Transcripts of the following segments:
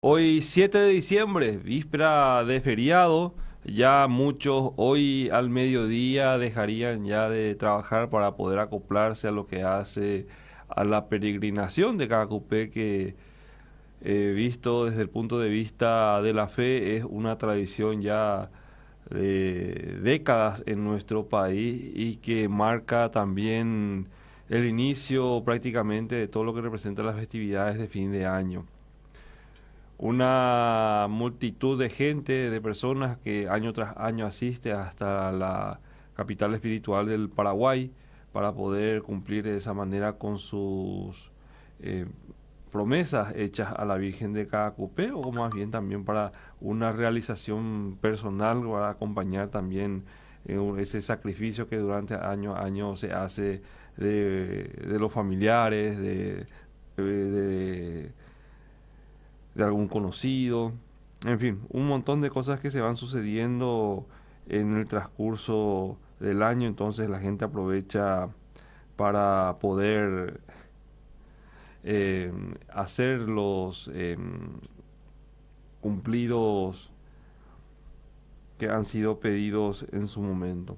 Hoy 7 de diciembre, víspera de feriado, ya muchos hoy al mediodía dejarían ya de trabajar para poder acoplarse a lo que hace a la peregrinación de Cacupé, que visto desde el punto de vista de la fe es una tradición ya de décadas en nuestro país y que marca también el inicio prácticamente de todo lo que representa las festividades de fin de año. Una multitud de gente, de personas que año tras año asiste hasta la capital espiritual del Paraguay para poder cumplir de esa manera con sus eh, promesas hechas a la Virgen de Cacupé, o más bien también para una realización personal, para acompañar también ese sacrificio que durante año a año se hace de los familiares, de de algún conocido, en fin, un montón de cosas que se van sucediendo en el transcurso del año, entonces la gente aprovecha para poder eh, hacer los cumplidos que han sido pedidos en su momento.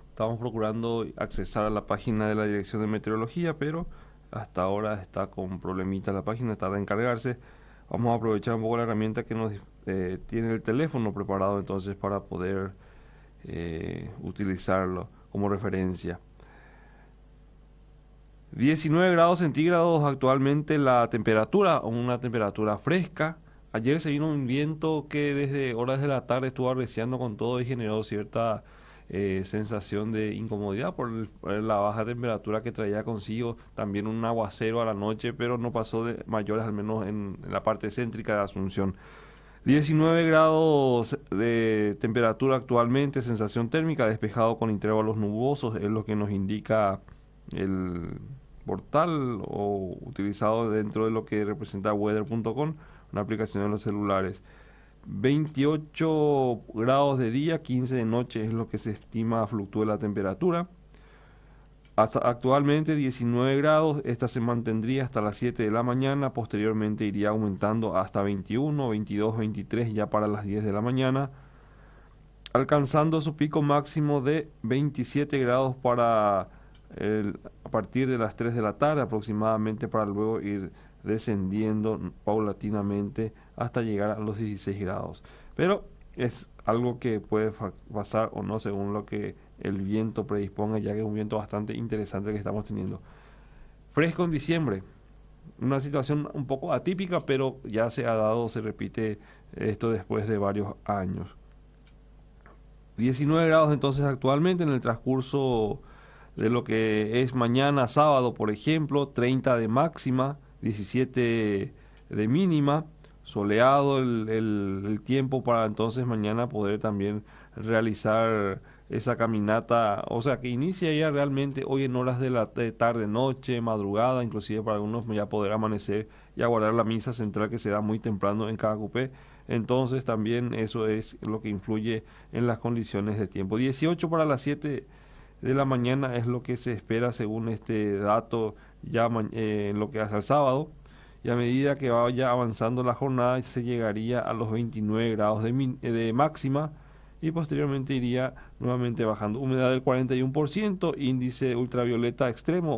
Estamos procurando accesar a la página de la Dirección de Meteorología, pero hasta ahora está con problemitas la página, tarda en cargarse. Vamos a aprovechar un poco la herramienta que nos tiene el teléfono preparado entonces para poder utilizarlo como referencia. 19 grados centígrados actualmente la temperatura, una temperatura fresca. Ayer se vino un viento que desde horas de la tarde estuvo arreciando con todo y generó cierta sensación de incomodidad por la baja temperatura que traía consigo. También un aguacero a la noche, pero no pasó de mayores, al menos en la parte céntrica de Asunción. 19 grados de temperatura actualmente, sensación térmica, despejado con intervalos nubosos, es lo que nos indica el portal o utilizado dentro de lo que representa weather.com, una aplicación de los celulares. 28 grados de día, 15 de noche es lo que se estima fluctúe la temperatura. Hasta actualmente 19 grados, esta se mantendría hasta las 7 de la mañana, posteriormente iría aumentando hasta 21, 22, 23 ya para las 10 de la mañana, alcanzando su pico máximo de 27 grados a partir de las 3 de la tarde aproximadamente, para luego ir descendiendo paulatinamente hasta llegar a los 16 grados. Pero es algo que puede pasar o no según lo que el viento predisponga, ya que es un viento bastante interesante que estamos teniendo. Fresco en diciembre, una situación un poco atípica, pero ya se ha dado, se repite esto después de varios años. 19 grados entonces actualmente en el transcurso de lo que es mañana sábado, por ejemplo, 30 de máxima, 17 de mínima, soleado el tiempo para entonces mañana poder también realizar esa caminata, o sea que inicia ya realmente hoy en horas de la tarde, noche, madrugada, inclusive para algunos ya poder amanecer y aguardar la misa central que se da muy temprano en cada cupé. Entonces también eso es lo que influye en las condiciones de tiempo. 18 para las 7 de la mañana es lo que se espera según este dato ya en lo que hace al sábado. Y a medida que vaya avanzando la jornada se llegaría a los 29 grados de máxima y posteriormente iría nuevamente bajando. Humedad del 41%, índice ultravioleta extremo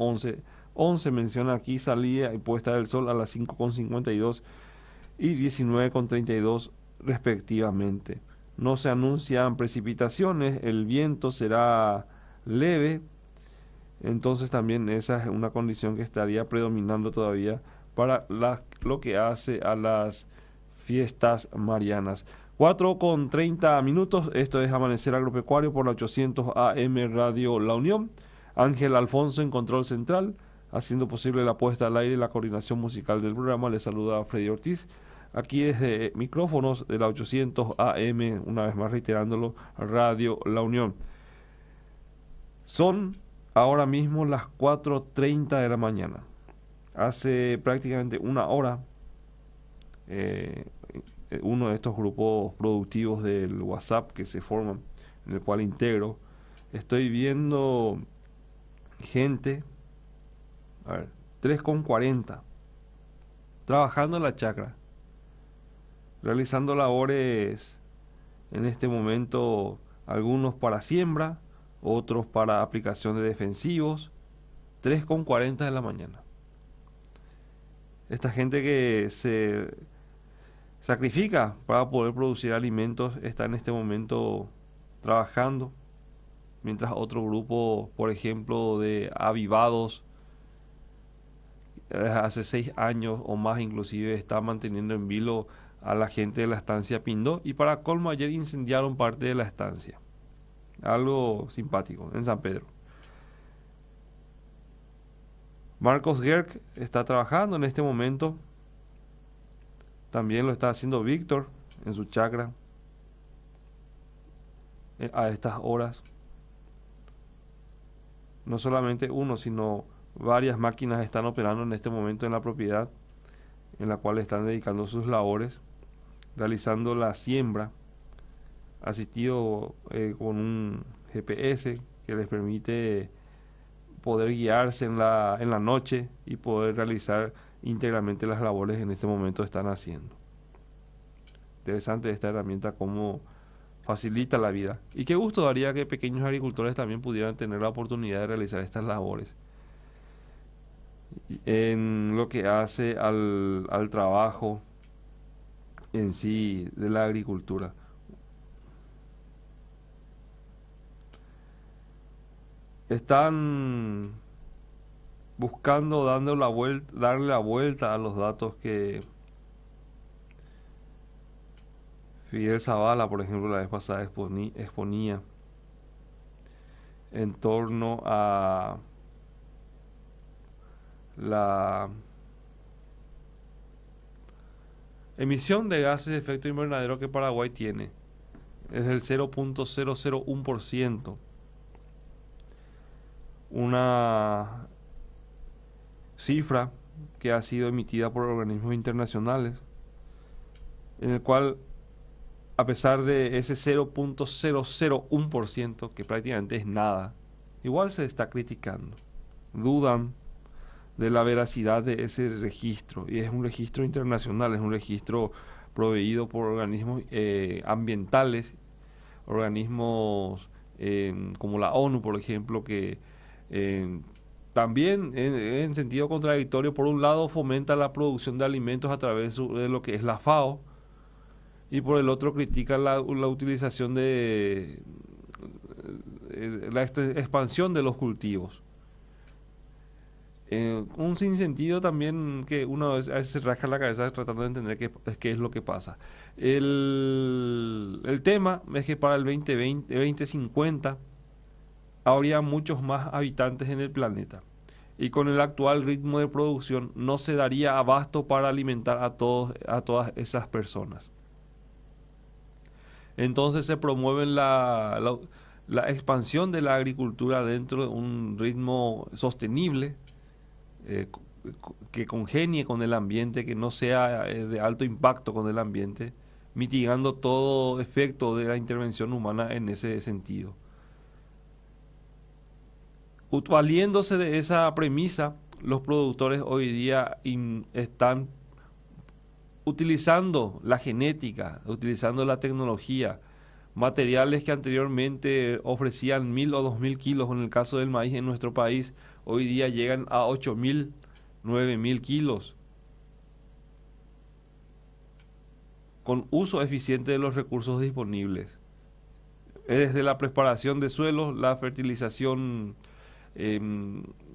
11 menciona aquí salida y puesta del sol a las 5,52 y 19,32 respectivamente. No se anuncian precipitaciones, el viento será leve, entonces también esa es una condición que estaría predominando todavía para lo que hace a las fiestas marianas. 4,30 minutos, esto es Amanecer Agropecuario por la 800 AM Radio La Unión. Ángel Alfonso en control central, haciendo posible la puesta al aire y la coordinación musical del programa. Le saluda a Freddy Ortiz, aquí desde micrófonos de la 800 AM, una vez más reiterándolo, Radio La Unión. Son ahora mismo las 4:30 de la mañana. Hace prácticamente una hora, eh, uno de estos grupos productivos del WhatsApp que se forman, en el cual integro, estoy viendo gente, a ver, 3,40, trabajando en la chacra. realizando labores en este momento, algunos para siembra, otros para aplicación de defensivos, 3:40 de la mañana. Esta gente que se sacrifica para poder producir alimentos está en este momento trabajando, mientras otro grupo, por ejemplo, de avivados, hace 6 años o más inclusive, está manteniendo en vilo a la gente de la estancia Pindó, y para colmo ayer incendiaron parte de la estancia. Algo simpático en San Pedro. Marcos Gerg está trabajando en este momento. También lo está haciendo Víctor en su chacra a estas horas. No solamente uno, sino varias máquinas están operando en este momento en la propiedad, en la cual están dedicando sus labores, realizando la siembra, asistido con un GPS que les permite poder guiarse en la noche y poder realizar íntegramente las labores que en este momento están haciendo. Interesante esta herramienta, cómo facilita la vida. Y qué gusto daría que pequeños agricultores también pudieran tener la oportunidad de realizar estas labores en lo que hace al trabajo en sí de la agricultura. Están buscando darle la vuelta a los datos que Fidel Zavala, por ejemplo, la vez pasada exponía en torno a la emisión de gases de efecto invernadero que Paraguay tiene. Es del 0.001%. Una cifra que ha sido emitida por organismos internacionales, en el cual, a pesar de ese 0.001%, que prácticamente es nada, igual se está criticando. Dudan de la veracidad de ese registro, y es un registro internacional, es un registro proveído por organismos ambientales, organismos como la ONU, por ejemplo, que también en sentido contradictorio, por un lado fomenta la producción de alimentos a través de lo que es la FAO, y por el otro critica la utilización de la expansión de los cultivos. Un sinsentido también que uno a veces se rasca la cabeza tratando de entender qué es lo que pasa. El tema es que para el 2050 habría muchos más habitantes en el planeta, y con el actual ritmo de producción no se daría abasto para alimentar a todas esas personas. Entonces se promueve la expansión de la agricultura dentro de un ritmo sostenible, eh, que congenie con el ambiente, que no sea de alto impacto con el ambiente, mitigando todo efecto de la intervención humana en ese sentido. Valiéndose de esa premisa, los productores hoy día están utilizando la genética, utilizando la tecnología, materiales que anteriormente ofrecían 1.000 o 2.000 kilos, en el caso del maíz en nuestro país, hoy día llegan a 8.000, 9.000 kilos, con uso eficiente de los recursos disponibles. Desde la preparación de suelos, la fertilización,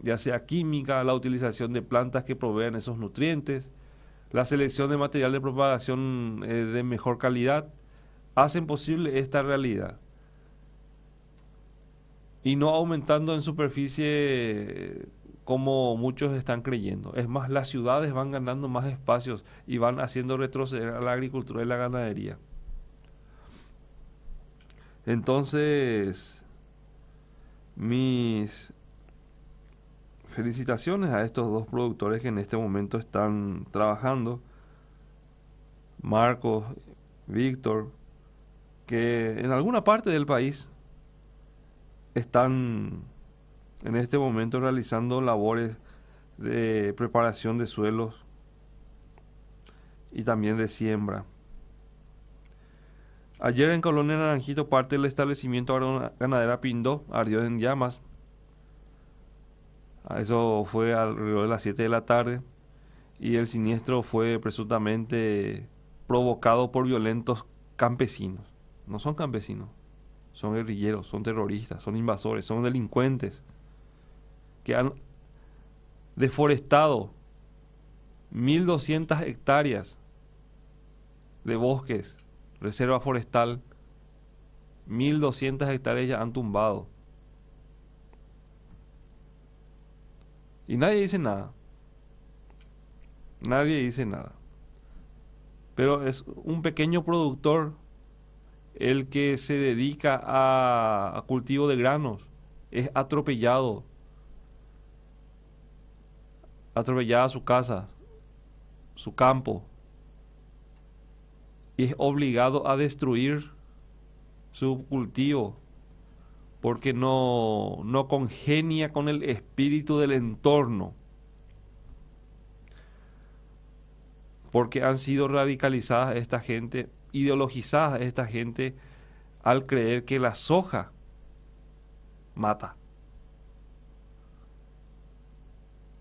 ya sea química, la utilización de plantas que provean esos nutrientes, la selección de material de propagación de mejor calidad, hacen posible esta realidad. Y no aumentando en superficie como muchos están creyendo. Es más, las ciudades van ganando más espacios y van haciendo retroceder a la agricultura y la ganadería. Entonces, mis felicitaciones a estos dos productores que en este momento están trabajando, Marcos, Víctor, que en alguna parte del país están en este momento realizando labores de preparación de suelos y también de siembra. Ayer en Colonia Naranjito, parte del establecimiento ganadera Pindó ardió en llamas. Eso fue alrededor de las 7 de la tarde y el siniestro fue presuntamente provocado por violentos campesinos. No son campesinos, son guerrilleros, son terroristas, son invasores, son delincuentes que han deforestado 1.200 hectáreas de bosques, reserva forestal, 1.200 hectáreas ya han tumbado. Y nadie dice nada. Nadie dice nada. Pero es un pequeño productor el que se dedica a cultivo de granos. Es atropellado. Atropellada su casa, su campo. Y es obligado a destruir su cultivo porque no congenia con el espíritu del entorno, porque han sido radicalizadas esta gente, ideologizadas esta gente al creer que la soja mata.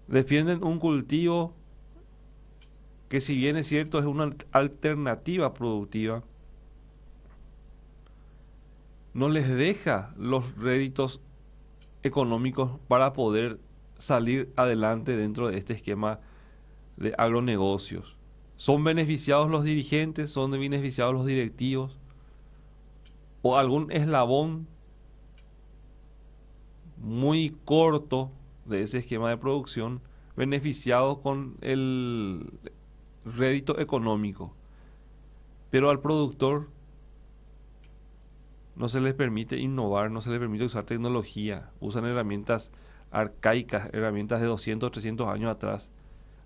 Defienden un cultivo que, si bien es cierto, es una alternativa productiva, no les deja los réditos económicos para poder salir adelante dentro de este esquema de agronegocios. ¿Son beneficiados los dirigentes? ¿Son beneficiados los directivos? ¿O algún eslabón muy corto de ese esquema de producción beneficiado con el rédito económico? Pero al productor no se les permite innovar, no se les permite usar tecnología, usan herramientas arcaicas, herramientas de 200, 300 años atrás,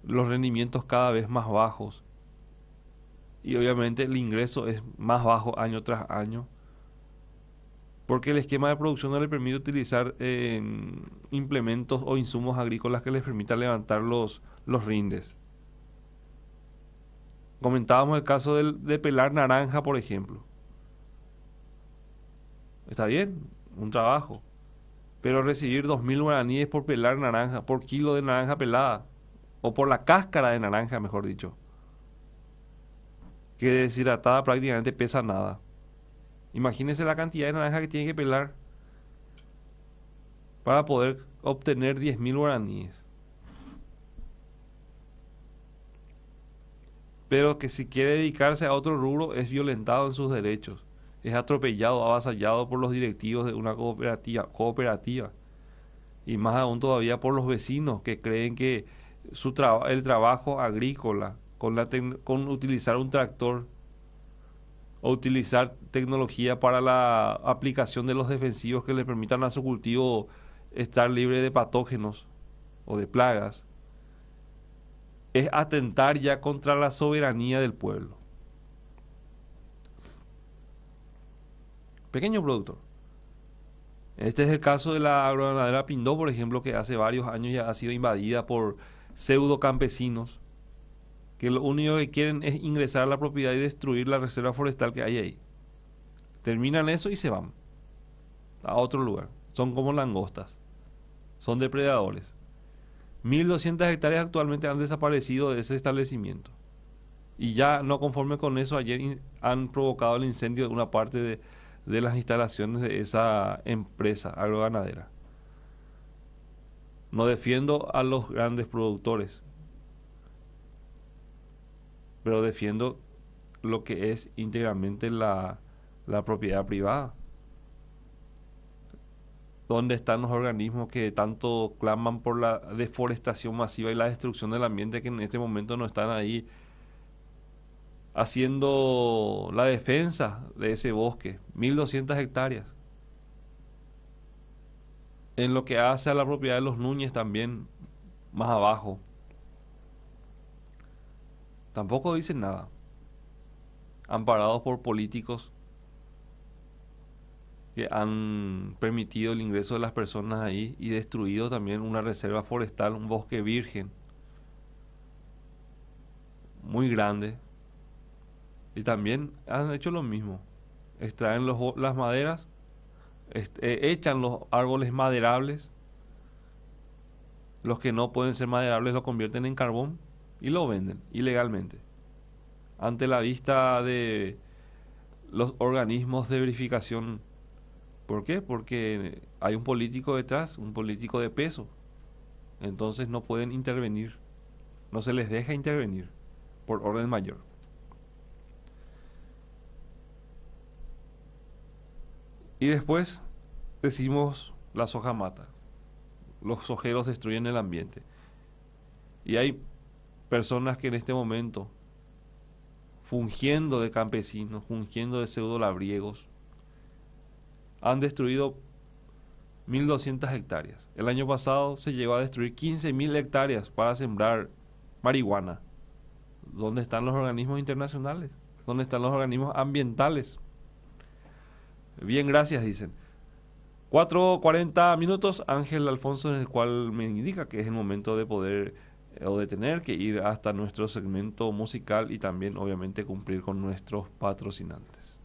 los rendimientos cada vez más bajos y obviamente el ingreso es más bajo año tras año, porque el esquema de producción no le permite utilizar implementos o insumos agrícolas que les permitan levantar los rindes. Comentábamos el caso de pelar naranja, por ejemplo. Está bien, un trabajo, pero recibir 2.000 guaraníes por pelar naranja, por kilo de naranja pelada, o por la cáscara de naranja, mejor dicho, que deshidratada prácticamente pesa nada. Imagínense la cantidad de naranja que tiene que pelar para poder obtener 10.000 guaraníes. Pero que si quiere dedicarse a otro rubro es violentado en sus derechos, es atropellado, avasallado por los directivos de una cooperativa, y más aún todavía por los vecinos que creen que el trabajo agrícola con utilizar un tractor o utilizar tecnología para la aplicación de los defensivos que le permitan a su cultivo estar libre de patógenos o de plagas, es atentar ya contra la soberanía del pueblo. Pequeño productor. Este es el caso de la agroganadera Pindó, por ejemplo, que hace varios años ya ha sido invadida por pseudo campesinos que lo único que quieren es ingresar a la propiedad y destruir la reserva forestal que hay ahí. Terminan eso y se van a otro lugar. Son como langostas. Son depredadores. 1.200 hectáreas actualmente han desaparecido de ese establecimiento. Y ya no conforme con eso, ayer han provocado el incendio de una parte de las instalaciones de esa empresa agroganadera. No defiendo a los grandes productores, pero defiendo lo que es íntegramente la propiedad privada. ¿Dónde están los organismos que tanto claman por la deforestación masiva y la destrucción del ambiente, que en este momento no están ahí haciendo la defensa de ese bosque? 1.200 hectáreas. En lo que hace a la propiedad de los Núñez también, más abajo, tampoco dicen nada. Amparados por políticos que han permitido el ingreso de las personas ahí y destruido también una reserva forestal, un bosque virgen muy grande. Y también han hecho lo mismo. extraen las maderas, echan los árboles maderables, los que no pueden ser maderables lo convierten en carbón y lo venden ilegalmente, ante la vista de los organismos de verificación. ¿Por qué? Porque hay un político detrás, un político de peso. Entonces no pueden intervenir, no se les deja intervenir por orden mayor. Y después decimos la soja mata, los sojeros destruyen el ambiente. Y hay personas que en este momento, fungiendo de campesinos, fungiendo de pseudo labriegos, han destruido 1.200 hectáreas. El año pasado se llegó a destruir 15.000 hectáreas para sembrar marihuana. ¿Dónde están los organismos internacionales? ¿Dónde están los organismos ambientales? Bien, gracias, dicen. 4:40 minutos, Ángel Alfonso, en el cual me indica que es el momento de poder o de tener que ir hasta nuestro segmento musical y también obviamente cumplir con nuestros patrocinantes.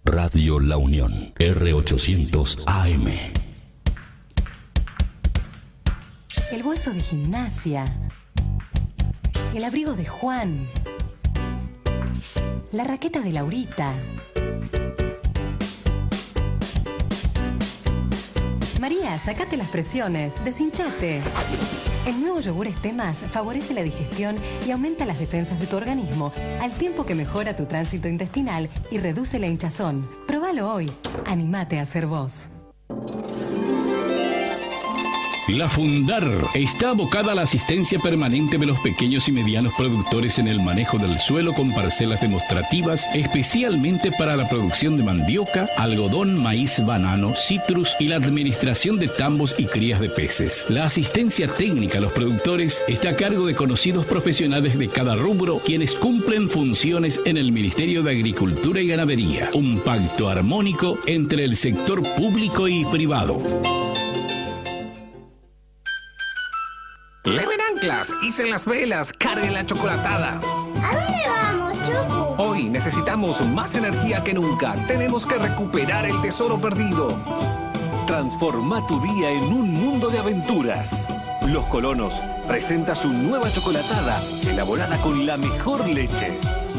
Radio La Unión, R800 AM. El bolso de gimnasia. El abrigo de Juan. La raqueta de Laurita. María, sacate las presiones, deshinchate. El nuevo yogur Estemas favorece la digestión y aumenta las defensas de tu organismo, al tiempo que mejora tu tránsito intestinal y reduce la hinchazón. Próbalo hoy. Anímate a ser vos. La Fundar está abocada a la asistencia permanente de los pequeños y medianos productores en el manejo del suelo con parcelas demostrativas, especialmente para la producción de mandioca, algodón, maíz, banano, citrus y la administración de tambos y crías de peces. La asistencia técnica a los productores está a cargo de conocidos profesionales de cada rubro, quienes cumplen funciones en el Ministerio de Agricultura y Ganadería. Un pacto armónico entre el sector público y privado. Leven anclas, hicen las velas, carguen la chocolatada. ¿A dónde vamos, Choco? Hoy necesitamos más energía que nunca. Tenemos que recuperar el tesoro perdido. Transforma tu día en un mundo de aventuras. Los Colonos presenta su nueva chocolatada, elaborada con la mejor leche.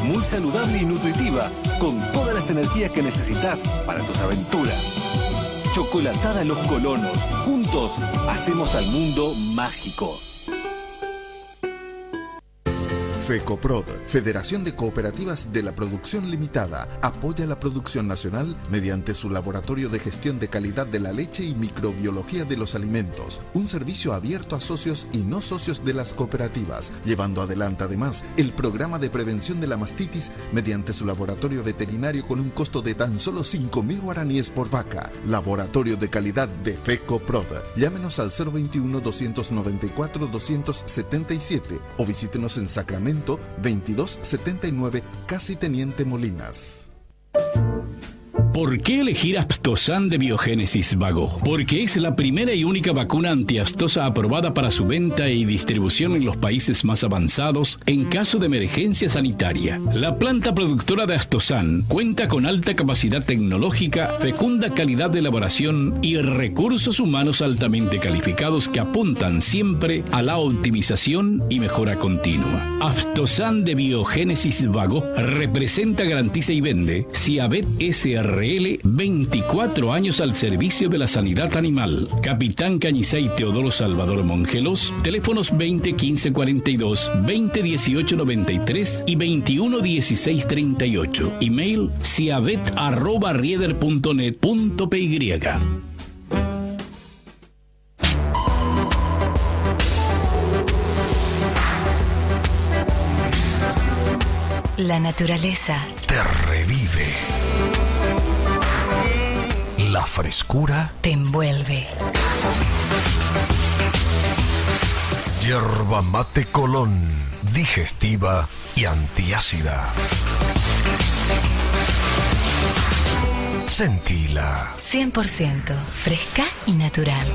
Muy saludable y nutritiva, con todas las energías que necesitas para tus aventuras. Chocolatada Los Colonos. Juntos hacemos al mundo mágico. FECOPROD, Federación de Cooperativas de la Producción Limitada, apoya la producción nacional mediante su Laboratorio de Gestión de Calidad de la Leche y Microbiología de los Alimentos, un servicio abierto a socios y no socios de las cooperativas, llevando adelante además el programa de prevención de la mastitis mediante su laboratorio veterinario con un costo de tan solo 5.000 guaraníes por vaca. Laboratorio de Calidad de FECOPROD. Llámenos al 021-294-277 o visítenos en Sacramento 2279, Casi Teniente Molinas. ¿Por qué elegir Aptosan de Biogénesis Vago? Porque es la primera y única vacuna antiaftosa aprobada para su venta y distribución en los países más avanzados en caso de emergencia sanitaria. La planta productora de Aptosan cuenta con alta capacidad tecnológica, fecunda calidad de elaboración y recursos humanos altamente calificados que apuntan siempre a la optimización y mejora continua. Aptosan de Biogénesis Vago representa, garantiza y vende Ciavet SRL, 24 años al servicio de la sanidad animal. Capitán Cañizay Teodoro Salvador Mongelos, teléfonos 20 15 42, 20 18 93 y 21 16 38. Email ciavet@rieder.net.py. La naturaleza te revive. La frescura te envuelve. Yerba mate Colón, digestiva y antiácida. Sentila. 100% fresca y natural.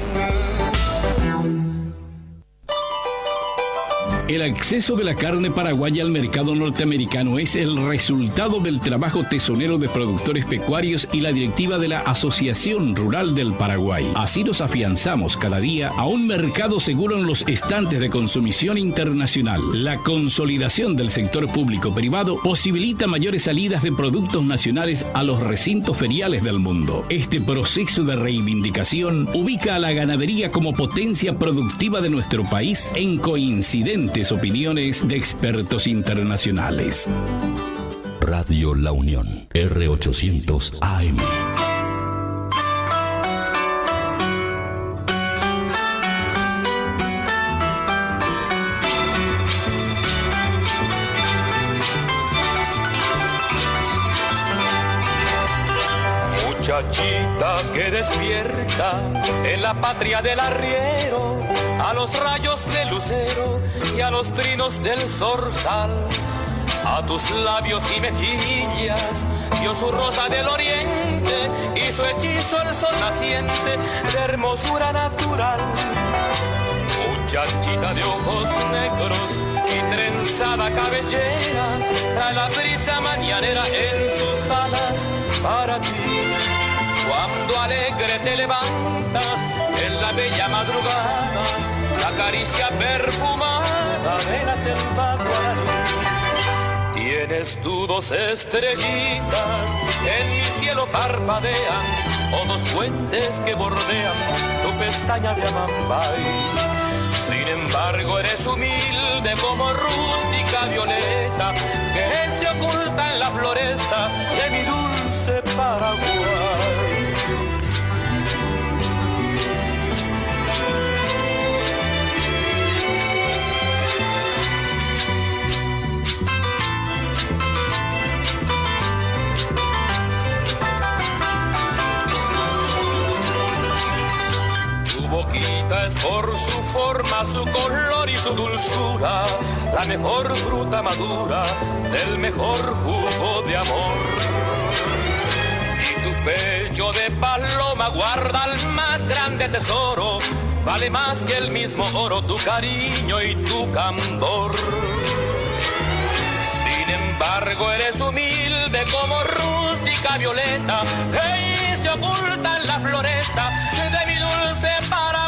El acceso de la carne paraguaya al mercado norteamericano es el resultado del trabajo tesonero de productores pecuarios y la directiva de la Asociación Rural del Paraguay. Así nos afianzamos cada día a un mercado seguro en los estantes de consumición internacional. La consolidación del sector público-privado posibilita mayores salidas de productos nacionales a los recintos feriales del mundo. Este proceso de reivindicación ubica a la ganadería como potencia productiva de nuestro país en coincidente opiniones de expertos internacionales. Radio La Unión, R800 AM. Muchachita que despierta en la patria del arriero, a los rayos del lucero y a los trinos del zorzal. A tus labios y mejillas dio su rosa del oriente y su hechizo el sol naciente de hermosura natural. Muchachita de ojos negros y trenzada cabellera, trae la brisa mañanera en sus alas para ti. Cuando alegre te levantas en la bella madrugada, la caricia perfumada de la selva guaraní. Tienes tú dos estrellitas en mi cielo parpadean, o dos fuentes que bordean tu pestaña de amambay. Sin embargo eres humilde como rústica violeta que se oculta en la floresta de mi dulce Paraguay. Boquita es por su forma, su color y su dulzura, la mejor fruta madura del mejor jugo de amor. Y tu pecho de paloma guarda el más grande tesoro, vale más que el mismo oro tu cariño y tu candor. embargo eres humilde como rústica violeta, y se oculta en la floresta de mi dulce Paraguay.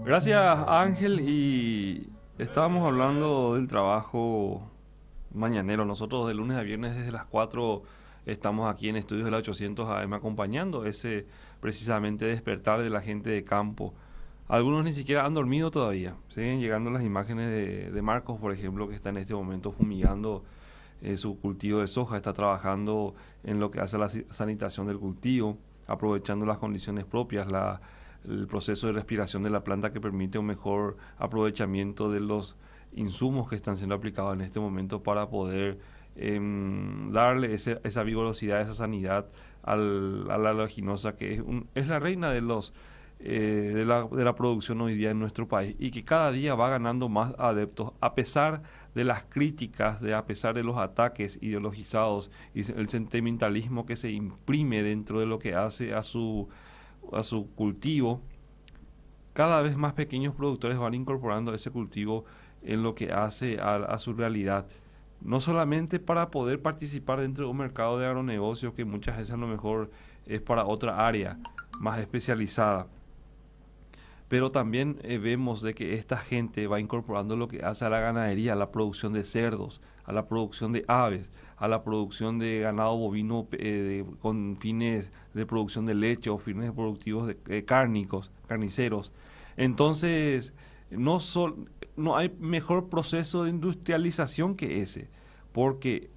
Gracias, Ángel. Y estábamos hablando del trabajo mañanero. Nosotros de lunes a viernes desde las 4 estamos aquí en Estudios de la 800 AM acompañando ese precisamente despertar de la gente de campo. Algunos ni siquiera han dormido todavía. Siguen llegando las imágenes de Marcos, por ejemplo, que está en este momento fumigando su cultivo de soja. Está trabajando en lo que hace la sanitación del cultivo, aprovechando las condiciones propias, el proceso de respiración de la planta que permite un mejor aprovechamiento de los insumos que están siendo aplicados en este momento para poder darle esa vigorosidad, esa sanidad a la oleaginosa, que es la reina de la producción hoy día en nuestro país, y que cada día va ganando más adeptos a pesar de las críticas, a pesar de los ataques ideologizados y el sentimentalismo que se imprime dentro de lo que hace a su cultivo. Cada vez más pequeños productores van incorporando ese cultivo en lo que hace a su realidad, no solamente para poder participar dentro de un mercado de agronegocios que muchas veces a lo mejor es para otra área más especializada, pero también vemos de que esta gente va incorporando lo que hace a la ganadería, a la producción de cerdos, a la producción de aves, a la producción de ganado bovino con fines de producción de leche o fines productivos carniceros. Entonces, no hay mejor proceso de industrialización que ese, porque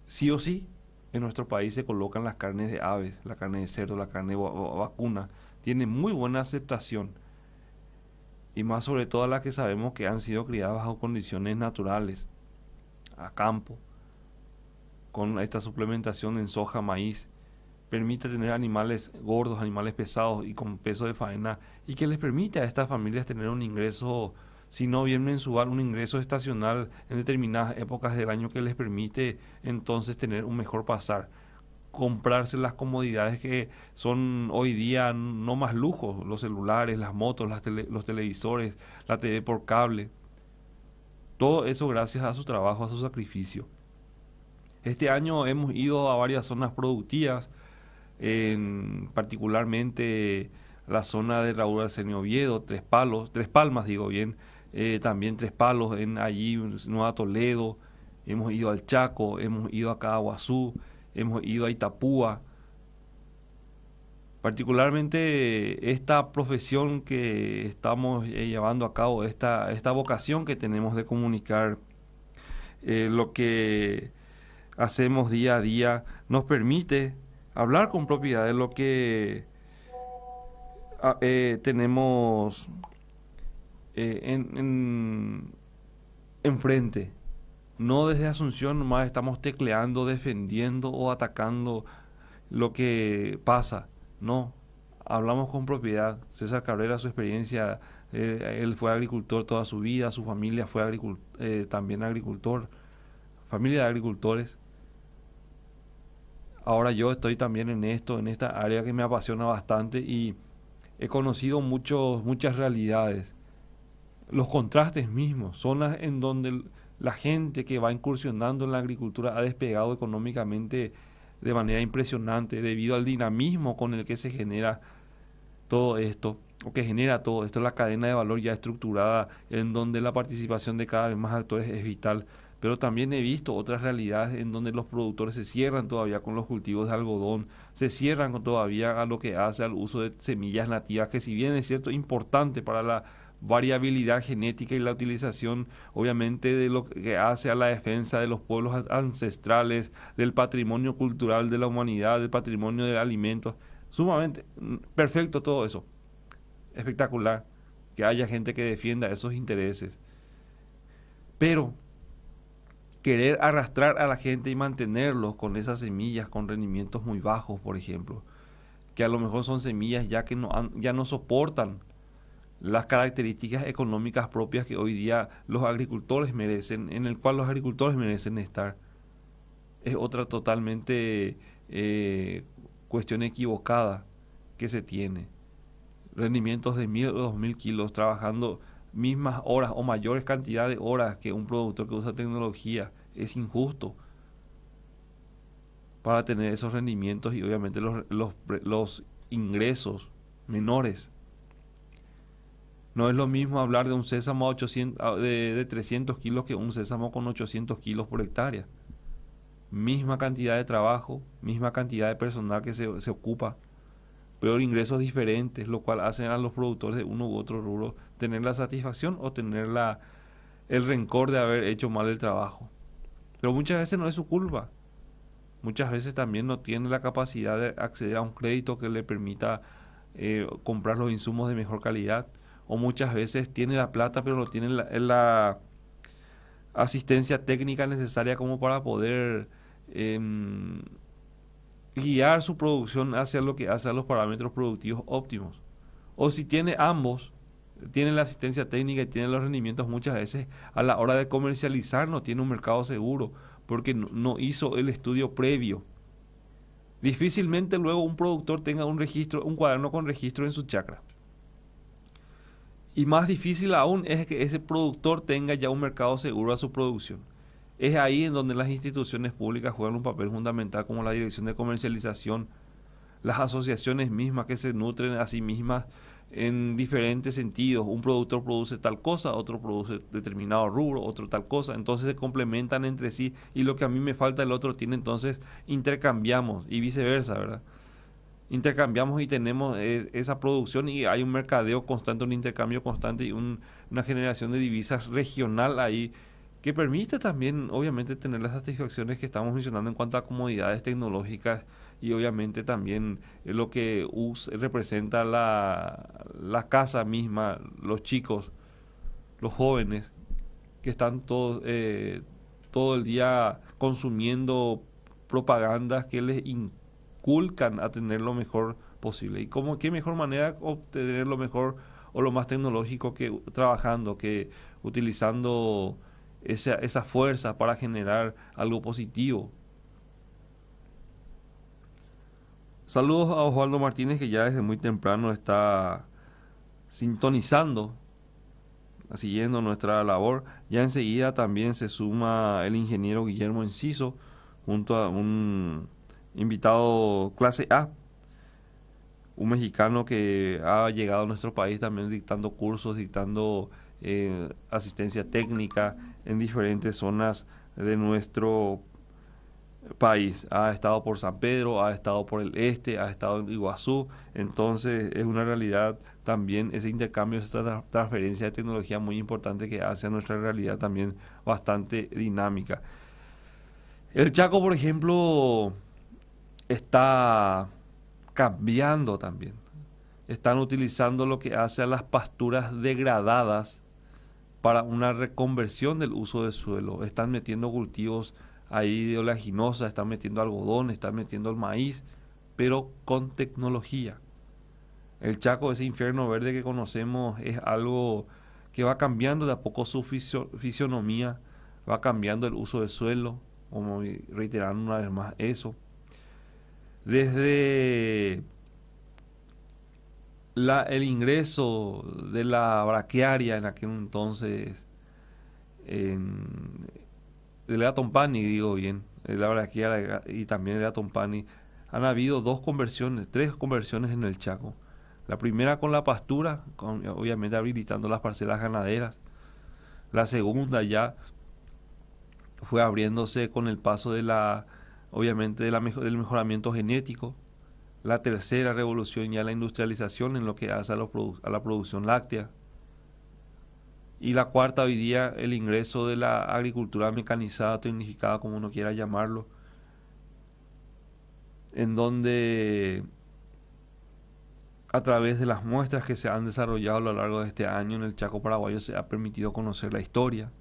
sí o sí en nuestro país se colocan las carnes de aves, la carne de cerdo, la carne vacuna, tiene muy buena aceptación, y más sobre todo las que sabemos que han sido criadas bajo condiciones naturales, a campo, con esta suplementación en soja, maíz, permite tener animales gordos, animales pesados y con peso de faena, y que les permite a estas familias tener un ingreso, si no bien mensual, un ingreso estacional en determinadas épocas del año que les permite entonces tener un mejor pasar, comprarse las comodidades que son hoy día no más lujos, los celulares, las motos, los televisores, la TV por cable. Todo eso gracias a su trabajo, a su sacrificio. Este año hemos ido a varias zonas productivas, particularmente la zona de Raúl Arsenio Oviedo, Tres Palmas, también Tres Palos, allí Nueva Toledo, hemos ido al Chaco, hemos ido a Caaguazú, hemos ido a Itapúa. Particularmente esta profesión que estamos llevando a cabo, esta vocación que tenemos de comunicar, lo que hacemos día a día, nos permite hablar con propiedad de lo que tenemos enfrente. No desde Asunción nomás estamos tecleando, defendiendo o atacando lo que pasa. No, hablamos con propiedad. César Cabrera, su experiencia, él fue agricultor toda su vida, su familia fue también agricultor, familia de agricultores. Ahora yo estoy también en esta área que me apasiona bastante, y he conocido muchas realidades. Los contrastes mismos, zonas en donde la gente que va incursionando en la agricultura ha despegado económicamente de manera impresionante debido al dinamismo con el que se genera todo esto, la cadena de valor ya estructurada, en donde la participación de cada vez más actores es vital. Pero también he visto otras realidades en donde los productores se cierran todavía con los cultivos de algodón, se cierran todavía a lo que hace al uso de semillas nativas, que si bien es cierto importante para la variabilidad genética y la utilización obviamente de lo que hace a la defensa de los pueblos ancestrales, del patrimonio cultural de la humanidad, del patrimonio de alimentos, sumamente perfecto todo eso, espectacular que haya gente que defienda esos intereses, pero querer arrastrar a la gente y mantenerlos con esas semillas con rendimientos muy bajos, por ejemplo, que a lo mejor son semillas ya que ya no soportan las características económicas propias que hoy día los agricultores merecen, en el cual los agricultores merecen estar. Es otra totalmente cuestión equivocada que se tiene. Rendimientos de 1.000 o 2.000 kilos trabajando mismas horas o mayores cantidad de horas que un productor que usa tecnología. Es injusto para tener esos rendimientos y obviamente los ingresos menores. No es lo mismo hablar de un sésamo de 300 kilos que un sésamo con 800 kilos por hectárea. Misma cantidad de trabajo, misma cantidad de personal que se ocupa, pero ingresos diferentes, lo cual hacen a los productores de uno u otro rubro tener la satisfacción o tener el rencor de haber hecho mal el trabajo. Pero muchas veces no es su culpa. Muchas veces también no tiene la capacidad de acceder a un crédito que le permita comprar los insumos de mejor calidad. O muchas veces tiene la plata pero no tiene la asistencia técnica necesaria como para poder guiar su producción hacia lo que hace a los parámetros productivos óptimos. O si tiene ambos, tiene la asistencia técnica y tiene los rendimientos, muchas veces a la hora de comercializar no tiene un mercado seguro porque no hizo el estudio previo. Difícilmente luego un productor tenga un cuaderno con registro en su chacra. Y más difícil aún es que ese productor tenga ya un mercado seguro a su producción. Es ahí en donde las instituciones públicas juegan un papel fundamental, como la dirección de comercialización, las asociaciones mismas que se nutren a sí mismas en diferentes sentidos. Un productor produce tal cosa, otro produce determinado rubro, otro tal cosa, entonces se complementan entre sí y lo que a mí me falta el otro tiene, entonces intercambiamos y viceversa, ¿verdad? Intercambiamos y tenemos esa producción y hay un mercadeo constante, un intercambio constante y una generación de divisas regional ahí que permite también obviamente tener las satisfacciones que estamos mencionando en cuanto a comodidades tecnológicas y obviamente también lo que representa la casa misma, los chicos, los jóvenes que están todo el día consumiendo propagandas que les inculcan a tener lo mejor posible. ¿Y qué mejor manera de obtener lo mejor o lo más tecnológico que trabajando, que utilizando esa fuerza para generar algo positivo? Saludos a Osvaldo Martínez, que ya desde muy temprano está sintonizando, siguiendo nuestra labor. Ya enseguida también se suma el ingeniero Guillermo Enciso junto a un invitado clase A, un mexicano que ha llegado a nuestro país también dictando cursos, dictando asistencia técnica en diferentes zonas de nuestro país. Ha estado por San Pedro, ha estado por el este, ha estado en Iguazú. Entonces es una realidad también ese intercambio, esta transferencia de tecnología muy importante que hace a nuestra realidad también bastante dinámica. El Chaco, por ejemplo, está cambiando también. Están utilizando lo que hace a las pasturas degradadas para una reconversión del uso de suelo. Están metiendo cultivos ahí de oleaginosa, están metiendo algodón, están metiendo el maíz, pero con tecnología. El Chaco, ese infierno verde que conocemos, es algo que va cambiando de a poco su fisionomía, va cambiando el uso del suelo, como reiterando una vez más eso. Desde el ingreso de la braquiaria en aquel entonces, de la Tompani, digo bien, de la braquiaria y también de la Tompani, han habido tres conversiones en el Chaco. La primera con la pastura, obviamente habilitando las parcelas ganaderas. La segunda ya fue abriéndose con el paso de obviamente del mejoramiento genético. La tercera revolución ya la industrialización en lo que hace a la producción láctea. Y la cuarta hoy día el ingreso de la agricultura mecanizada, tecnificada, como uno quiera llamarlo, en donde a través de las muestras que se han desarrollado a lo largo de este año en el Chaco paraguayo se ha permitido conocer la historia,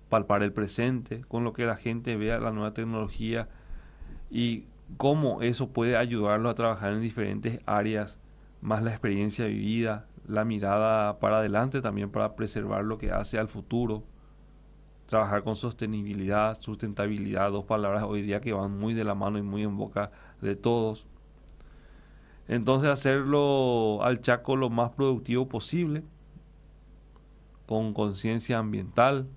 palpar el presente, con lo que la gente vea la nueva tecnología y cómo eso puede ayudarlo a trabajar en diferentes áreas, más la experiencia vivida, la mirada para adelante también para preservar lo que hace al futuro, trabajar con sostenibilidad, sustentabilidad, dos palabras hoy día que van muy de la mano y muy en boca de todos. Entonces hacerlo al Chaco lo más productivo posible, con conciencia ambiental,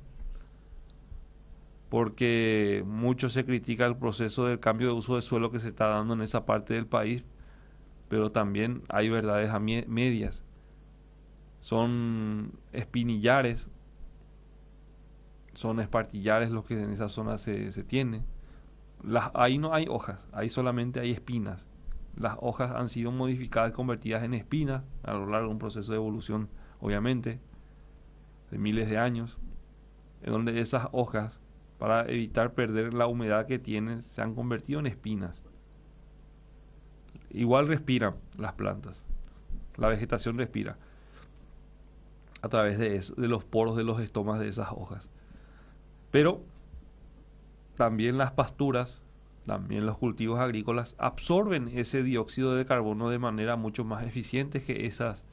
porque mucho se critica el proceso del cambio de uso de suelo que se está dando en esa parte del país, pero también hay verdades a medias. Son espinillares, son espartillares los que en esa zona se tienen. Ahí no hay hojas, ahí solamente hay espinas. Las hojas han sido modificadas y convertidas en espinas a lo largo de un proceso de evolución, obviamente, de miles de años, en donde esas hojas, para evitar perder la humedad que tienen, se han convertido en espinas. Igual respiran las plantas, la vegetación respira a través de los poros de los estomas de esas hojas. Pero también las pasturas, también los cultivos agrícolas absorben ese dióxido de carbono de manera mucho más eficiente que esas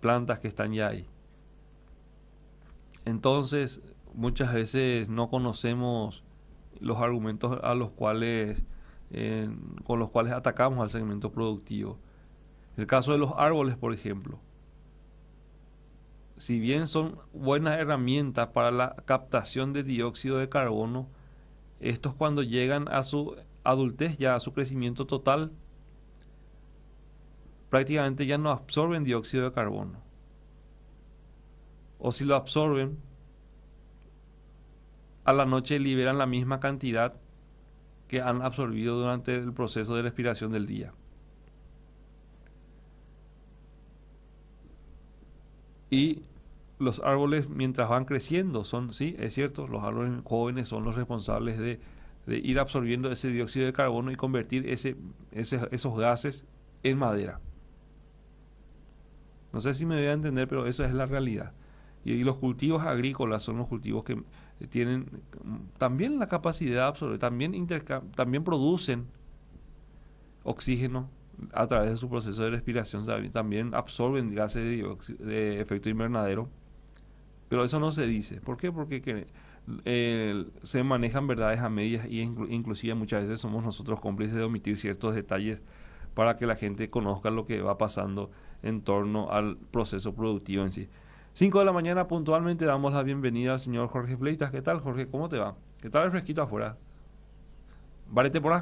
plantas que están ya ahí. Entonces, muchas veces no conocemos los argumentos a los cuales, con los cuales atacamos al segmento productivo. El caso de los árboles, por ejemplo. Si bien son buenas herramientas para la captación de dióxido de carbono, estos cuando llegan a su adultez, ya a su crecimiento total, prácticamente ya no absorben dióxido de carbono. O si lo absorben, a la noche liberan la misma cantidad que han absorbido durante el proceso de respiración del día. Y los árboles, mientras van creciendo, sí, es cierto, los árboles jóvenes son los responsables de ir absorbiendo ese dióxido de carbono y convertir esos gases en madera. No sé si me voy a entender, pero eso es la realidad. Y los cultivos agrícolas son los cultivos que tienen también la capacidad de absorber, también producen oxígeno a través de su proceso de respiración, también absorben gases de efecto invernadero, pero eso no se dice. ¿Por qué? Porque se manejan verdades a medias y inclusive muchas veces somos nosotros cómplices de omitir ciertos detalles para que la gente conozca lo que va pasando en torno al proceso productivo en sí. 5 de la mañana puntualmente damos la bienvenida al señor Jorge Fleitas. ¿Qué tal, Jorge? ¿Cómo te va? ¿Qué tal el fresquito afuera? ¿Varete por ahí?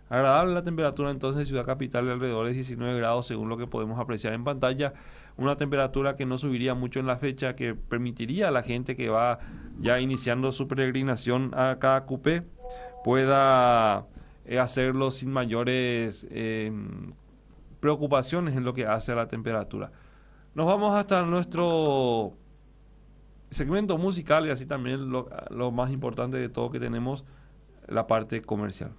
Agradable la temperatura entonces en Ciudad Capital, alrededor de 19 grados según lo que podemos apreciar en pantalla. Una temperatura que no subiría mucho en la fecha, que permitiría a la gente que va ya iniciando su peregrinación a cada cupé pueda hacerlo sin mayores preocupaciones en lo que hace a la temperatura. Nos vamos hasta nuestro segmento musical y así también lo más importante de todo que tenemos, la parte comercial.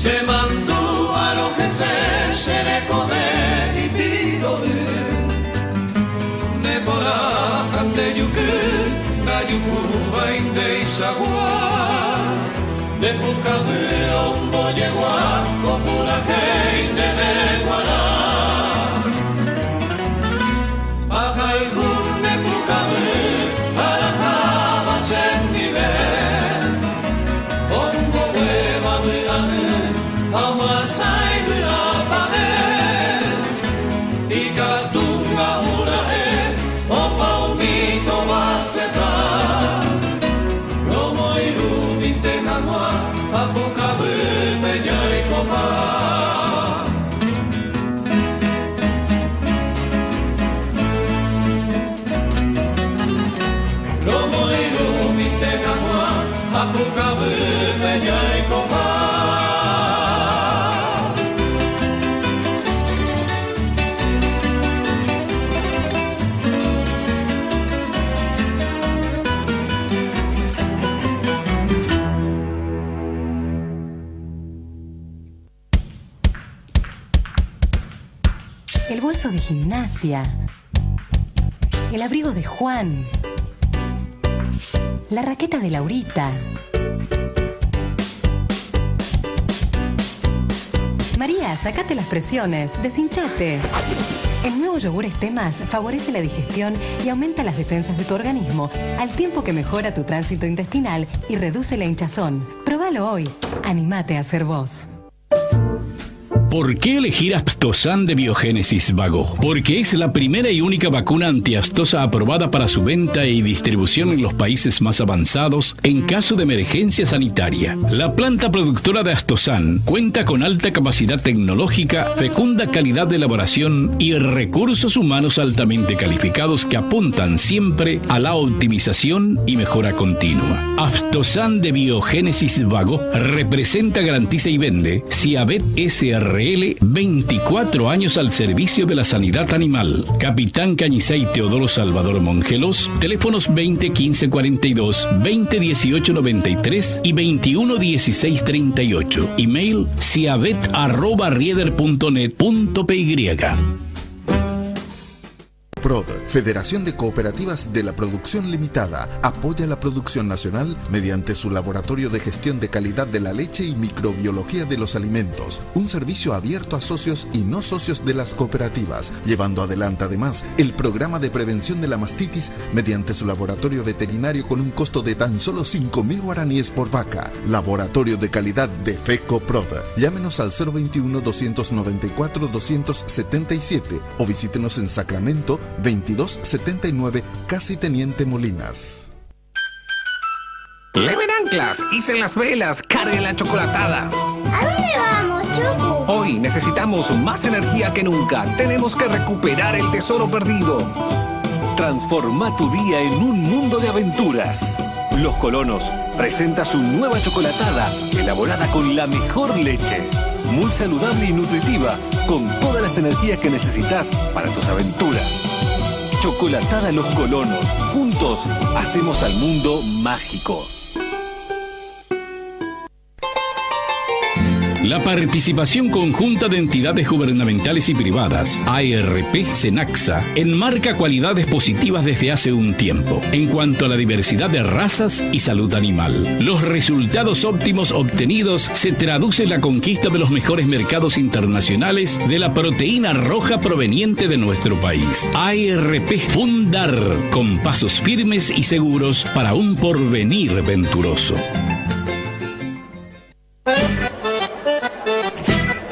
Se mandó a lo que se le come y pilo ne bora ante yuke da yuku vain de isagua de pukabe on boyegua popula que ne de guara baja y ne pukabe para java sen nivel ongo beba de amasai de apare y katunga urae opa unito baseta romo iru vitenamua apukabe peña y copa romo iru vitenamua apukabe peña y copa. El bolso de gimnasia, el abrigo de Juan, la raqueta de Laurita, María, sacate las presiones, deshinchate. El nuevo yogur Estemas favorece la digestión y aumenta las defensas de tu organismo, al tiempo que mejora tu tránsito intestinal y reduce la hinchazón. Próbalo hoy. Anímate a ser vos. ¿Por qué elegir Aptosan de Biogénesis Vago? Porque es la primera y única vacuna antiaftosa aprobada para su venta y distribución en los países más avanzados en caso de emergencia sanitaria. La planta productora de Aptosan cuenta con alta capacidad tecnológica, fecunda calidad de elaboración y recursos humanos altamente calificados que apuntan siempre a la optimización y mejora continua. Aptosan de Biogénesis Vago representa, garantiza y vende Ciavet SRL 24 años al servicio de la sanidad animal. Capitán Cañizay Teodoro Salvador Mongelos, teléfonos 20 15 42, 20 18 93 y 21 16 38. Email ciavet@rieder.net.py. PROD, Federación de Cooperativas de la Producción Limitada, apoya la producción nacional mediante su Laboratorio de Gestión de Calidad de la Leche y Microbiología de los Alimentos, un servicio abierto a socios y no socios de las cooperativas, llevando adelante además el programa de prevención de la mastitis mediante su laboratorio veterinario con un costo de tan solo 5.000 guaraníes por vaca. Laboratorio de Calidad de FECOPROD. Llámenos al 021-294-277 o visítenos en Sacramento 2279, Casi Teniente Molinas. Leven anclas, hicen las velas, cargue la chocolatada. ¿A dónde vamos, Choco? Hoy necesitamos más energía que nunca. Tenemos que recuperar el tesoro perdido. Transforma tu día en un mundo de aventuras. Los Colonos presenta su nueva chocolatada, elaborada con la mejor leche. Muy saludable y nutritiva, con todas las energías que necesitas para tus aventuras. Chocolatada Los Colonos. Juntos hacemos al mundo mágico. La participación conjunta de entidades gubernamentales y privadas, ARP, Senaxa, enmarca cualidades positivas desde hace un tiempo, en cuanto a la diversidad de razas y salud animal. Los resultados óptimos obtenidos se traducen en la conquista de los mejores mercados internacionales de la proteína roja proveniente de nuestro país. ARP Fundar, con pasos firmes y seguros para un porvenir venturoso.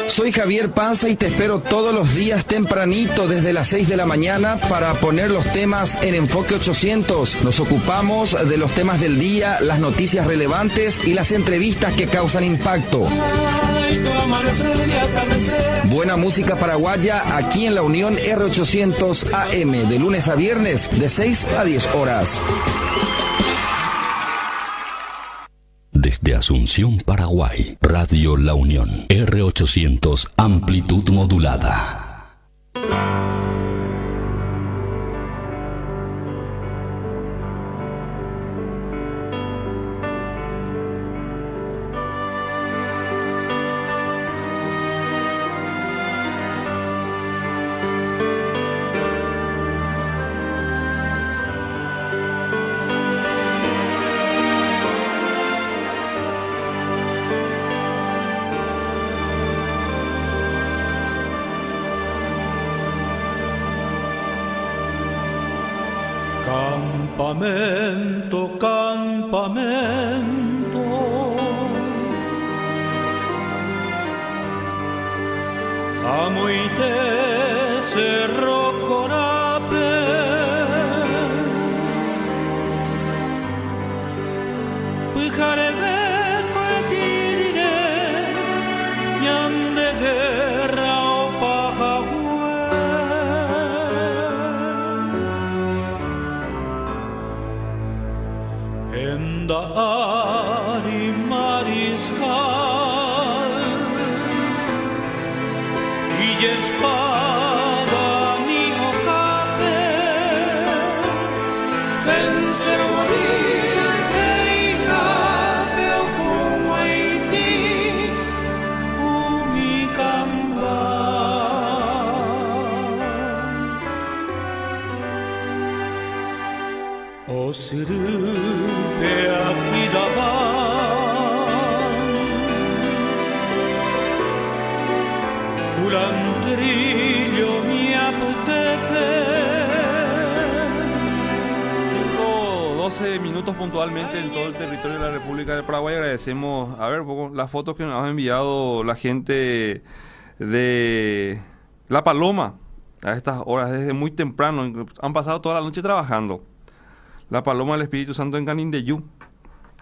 Soy Javier Panza y te espero todos los días tempranito desde las 6 de la mañana para poner los temas en Enfoque 800. Nos ocupamos de los temas del día, las noticias relevantes y las entrevistas que causan impacto. Buena música paraguaya aquí en la Unión R800 AM, de lunes a viernes de 6 a 10 horas. Desde Asunción, Paraguay, Radio La Unión, R800, amplitud modulada. Campamento, campamento, amo y te cerro corape, pujare beco etirire, ñan de guerra o pajahue, enda ari mariscal, y espada mi ocape, vencer o morir, hija, veo como Haití, umicamba. O sirupe aquí daban, culantrillo mi aputepe. 5:12 minutos puntualmente en todo el territorio de la República del Paraguay. Agradecemos, a ver, un poco las fotos que nos ha enviado la gente de La Paloma a estas horas, desde muy temprano. Han pasado toda la noche trabajando. La Paloma del Espíritu Santo en Canindeyú.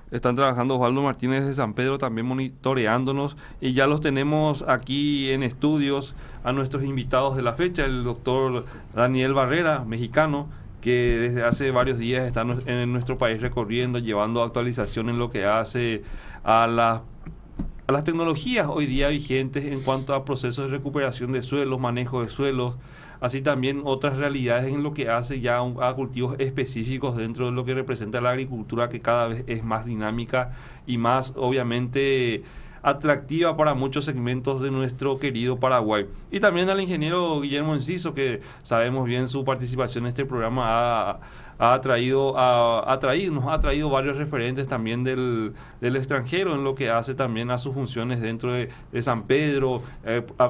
Están trabajando Osvaldo Martínez de San Pedro también monitoreándonos, y ya los tenemos aquí en estudios a nuestros invitados de la fecha, el doctor Daniel Barrera, mexicano, que desde hace varios días está en nuestro país recorriendo, llevando actualización en lo que hace a las tecnologías hoy día vigentes en cuanto a procesos de recuperación de suelos, manejo de suelos, así también otras realidades en lo que hace ya a cultivos específicos dentro de lo que representa la agricultura, que cada vez es más dinámica y más obviamente atractiva para muchos segmentos de nuestro querido Paraguay. Y también al ingeniero Guillermo Enciso, que sabemos bien su participación en este programa nos ha traído varios referentes también del extranjero en lo que hace también a sus funciones dentro de San Pedro,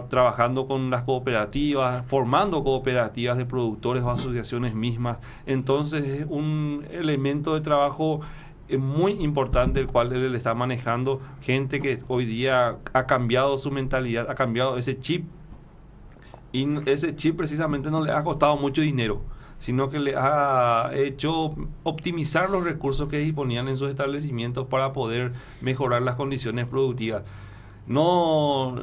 trabajando con las cooperativas, formando cooperativas de productores o asociaciones mismas. Entonces es un elemento de trabajo muy importante el cual él está manejando, gente que hoy día ha cambiado su mentalidad, ha cambiado ese chip, y ese chip precisamente no le ha costado mucho dinero, sino que le ha hecho optimizar los recursos que disponían en sus establecimientos para poder mejorar las condiciones productivas. No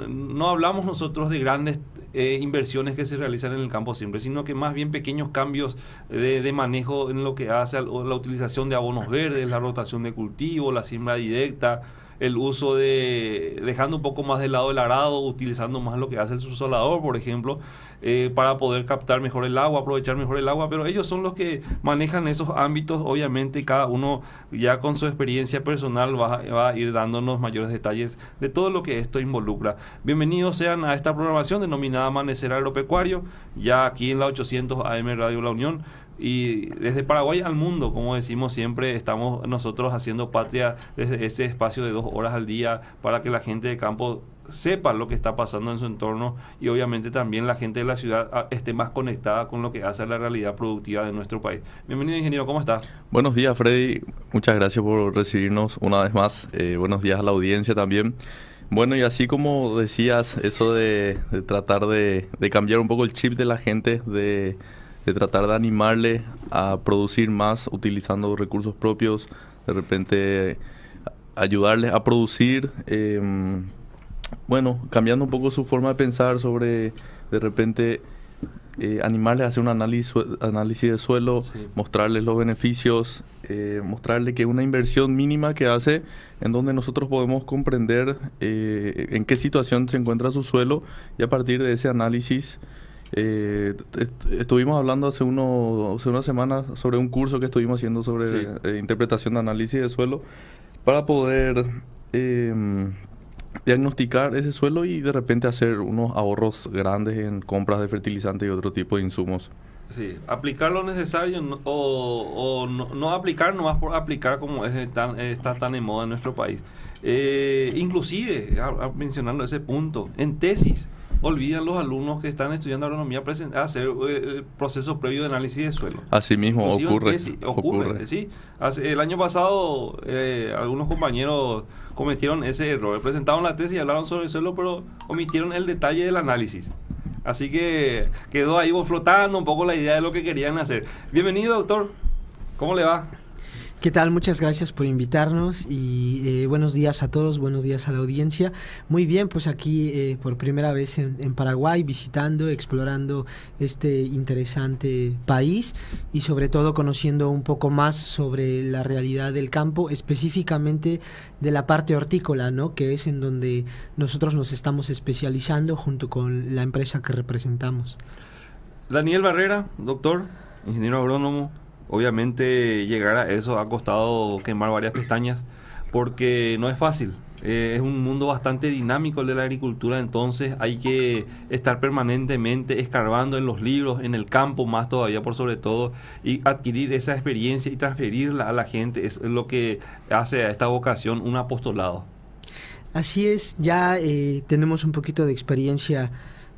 hablamos nosotros de grandes inversiones que se realizan en el campo siempre, sino que más bien pequeños cambios de manejo en lo que hace a la utilización de abonos verdes, la rotación de cultivo, la siembra directa, el uso dejando un poco más de lado el arado, utilizando más lo que hace el subsolador, por ejemplo, para poder captar mejor el agua, aprovechar mejor el agua, pero ellos son los que manejan esos ámbitos. Obviamente cada uno ya con su experiencia personal va a ir dándonos mayores detalles de todo lo que esto involucra. Bienvenidos sean a esta programación denominada Amanecer Agropecuario, ya aquí en la 800 AM Radio La Unión. Y desde Paraguay al mundo, como decimos siempre, estamos nosotros haciendo patria desde este espacio de 2 horas al día para que la gente de campo sepa lo que está pasando en su entorno, y obviamente también la gente de la ciudad esté más conectada con lo que hace a la realidad productiva de nuestro país. Bienvenido, ingeniero, ¿cómo está? Buenos días, Freddy, muchas gracias por recibirnos una vez más. Buenos días a la audiencia también. Bueno, y así como decías, eso de tratar de cambiar un poco el chip de la gente, de tratar de animarle a producir más utilizando recursos propios, de repente ayudarles a producir, bueno, cambiando un poco su forma de pensar sobre, de repente, animarles a hacer un análisis de suelo, sí, mostrarles los beneficios, mostrarles que una inversión mínima que hace, en donde nosotros podemos comprender en qué situación se encuentra su suelo, y a partir de ese análisis estuvimos hablando hace una semana sobre un curso que estuvimos haciendo sobre interpretación de análisis de suelo, para poder diagnosticar ese suelo y de repente hacer unos ahorros grandes en compras de fertilizantes y otro tipo de insumos. Sí, aplicar lo necesario o no aplicar nomás por aplicar, como está tan en moda en nuestro país. Inclusive, mencionando ese punto, en tesis olvidan los alumnos que están estudiando agronomía hacer el proceso previo de análisis de suelo. Así mismo ocurre. Sí. El año pasado algunos compañeros cometieron ese error. Presentaron la tesis y hablaron sobre el suelo, pero omitieron el detalle del análisis. Así que quedó ahí flotando un poco la idea de lo que querían hacer. Bienvenido, doctor. ¿Cómo le va? ¿Qué tal? Muchas gracias por invitarnos y buenos días a todos, buenos días a la audiencia. Muy bien, pues aquí por primera vez en Paraguay, visitando, explorando este interesante país y sobre todo conociendo un poco más sobre la realidad del campo, específicamente de la parte hortícola, ¿no? Que es en donde nosotros nos estamos especializando junto con la empresa que representamos. Daniel Barrera, doctor, ingeniero agrónomo. Obviamente llegar a eso ha costado quemar varias pestañas porque no es fácil. Es un mundo bastante dinámico el de la agricultura, entonces hay que estar permanentemente escarbando en los libros, en el campo más todavía por sobre todo, y adquirir esa experiencia y transferirla a la gente. Es lo que hace a esta vocación un apostolado. Así es, ya tenemos un poquito de experiencia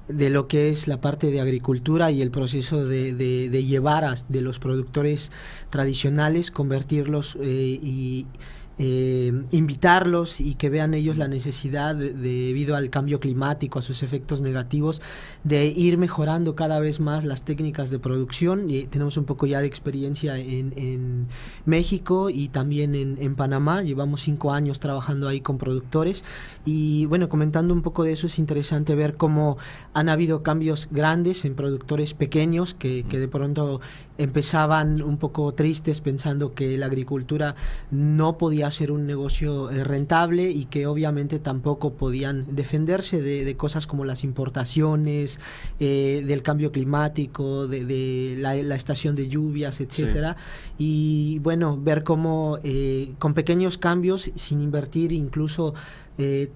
de lo que es la parte de agricultura y el proceso de llevar de los productores tradicionales, convertirlos y invitarlos y que vean ellos la necesidad debido al cambio climático, a sus efectos negativos, de ir mejorando cada vez más las técnicas de producción. Y tenemos un poco ya de experiencia en México y también en Panamá. Llevamos 5 años trabajando ahí con productores y bueno, comentando un poco de eso, es interesante ver cómo han habido cambios grandes en productores pequeños que de pronto empezaban un poco tristes pensando que la agricultura no podía ser un negocio rentable y que obviamente tampoco podían defenderse de cosas como las importaciones, del cambio climático, de la estación de lluvias, etcétera. Sí. Y bueno, ver cómo con pequeños cambios, sin invertir incluso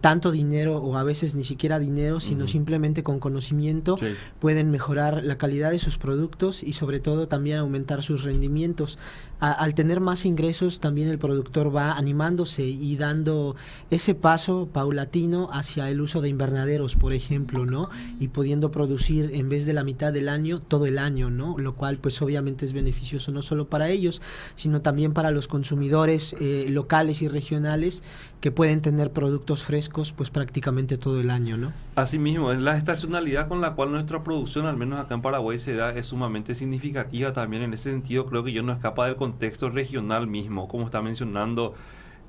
tanto dinero o a veces ni siquiera dinero, sino simplemente con conocimiento, pueden mejorar la calidad de sus productos y sobre todo también aumentar sus rendimientos. Al tener más ingresos, también el productor va animándose y dando ese paso paulatino hacia el uso de invernaderos, por ejemplo, ¿no? Y pudiendo producir en vez de la mitad del año, todo el año, ¿no? Lo cual pues obviamente es beneficioso no solo para ellos, sino también para los consumidores locales y regionales que pueden tener productos frescos pues prácticamente todo el año, ¿no? Asimismo, la estacionalidad con la cual nuestra producción, al menos acá en Paraguay, se da es sumamente significativa también. En ese sentido creo que yo no escapa del contexto regional mismo, como está mencionando.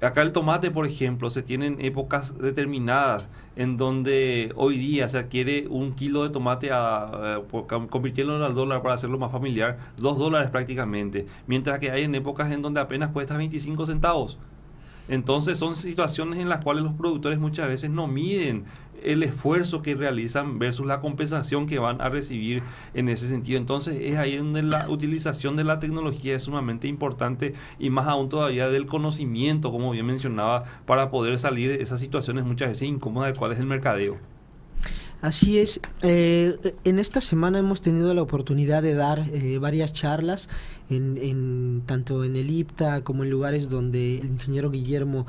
Acá el tomate, por ejemplo, se tienen épocas determinadas en donde hoy día se adquiere un kilo de tomate convirtiéndolo al dólar para hacerlo más familiar, $2 prácticamente, mientras que hay en épocas en donde apenas cuesta 25 centavos. Entonces son situaciones en las cuales los productores muchas veces no miden el esfuerzo que realizan versus la compensación que van a recibir en ese sentido. Entonces es ahí donde la utilización de la tecnología es sumamente importante y más aún todavía del conocimiento, como bien mencionaba, para poder salir de esas situaciones muchas veces incómodas, de cuál es el mercadeo. Así es. En esta semana hemos tenido la oportunidad de dar varias charlas tanto en el IPTA como en lugares donde el ingeniero Guillermo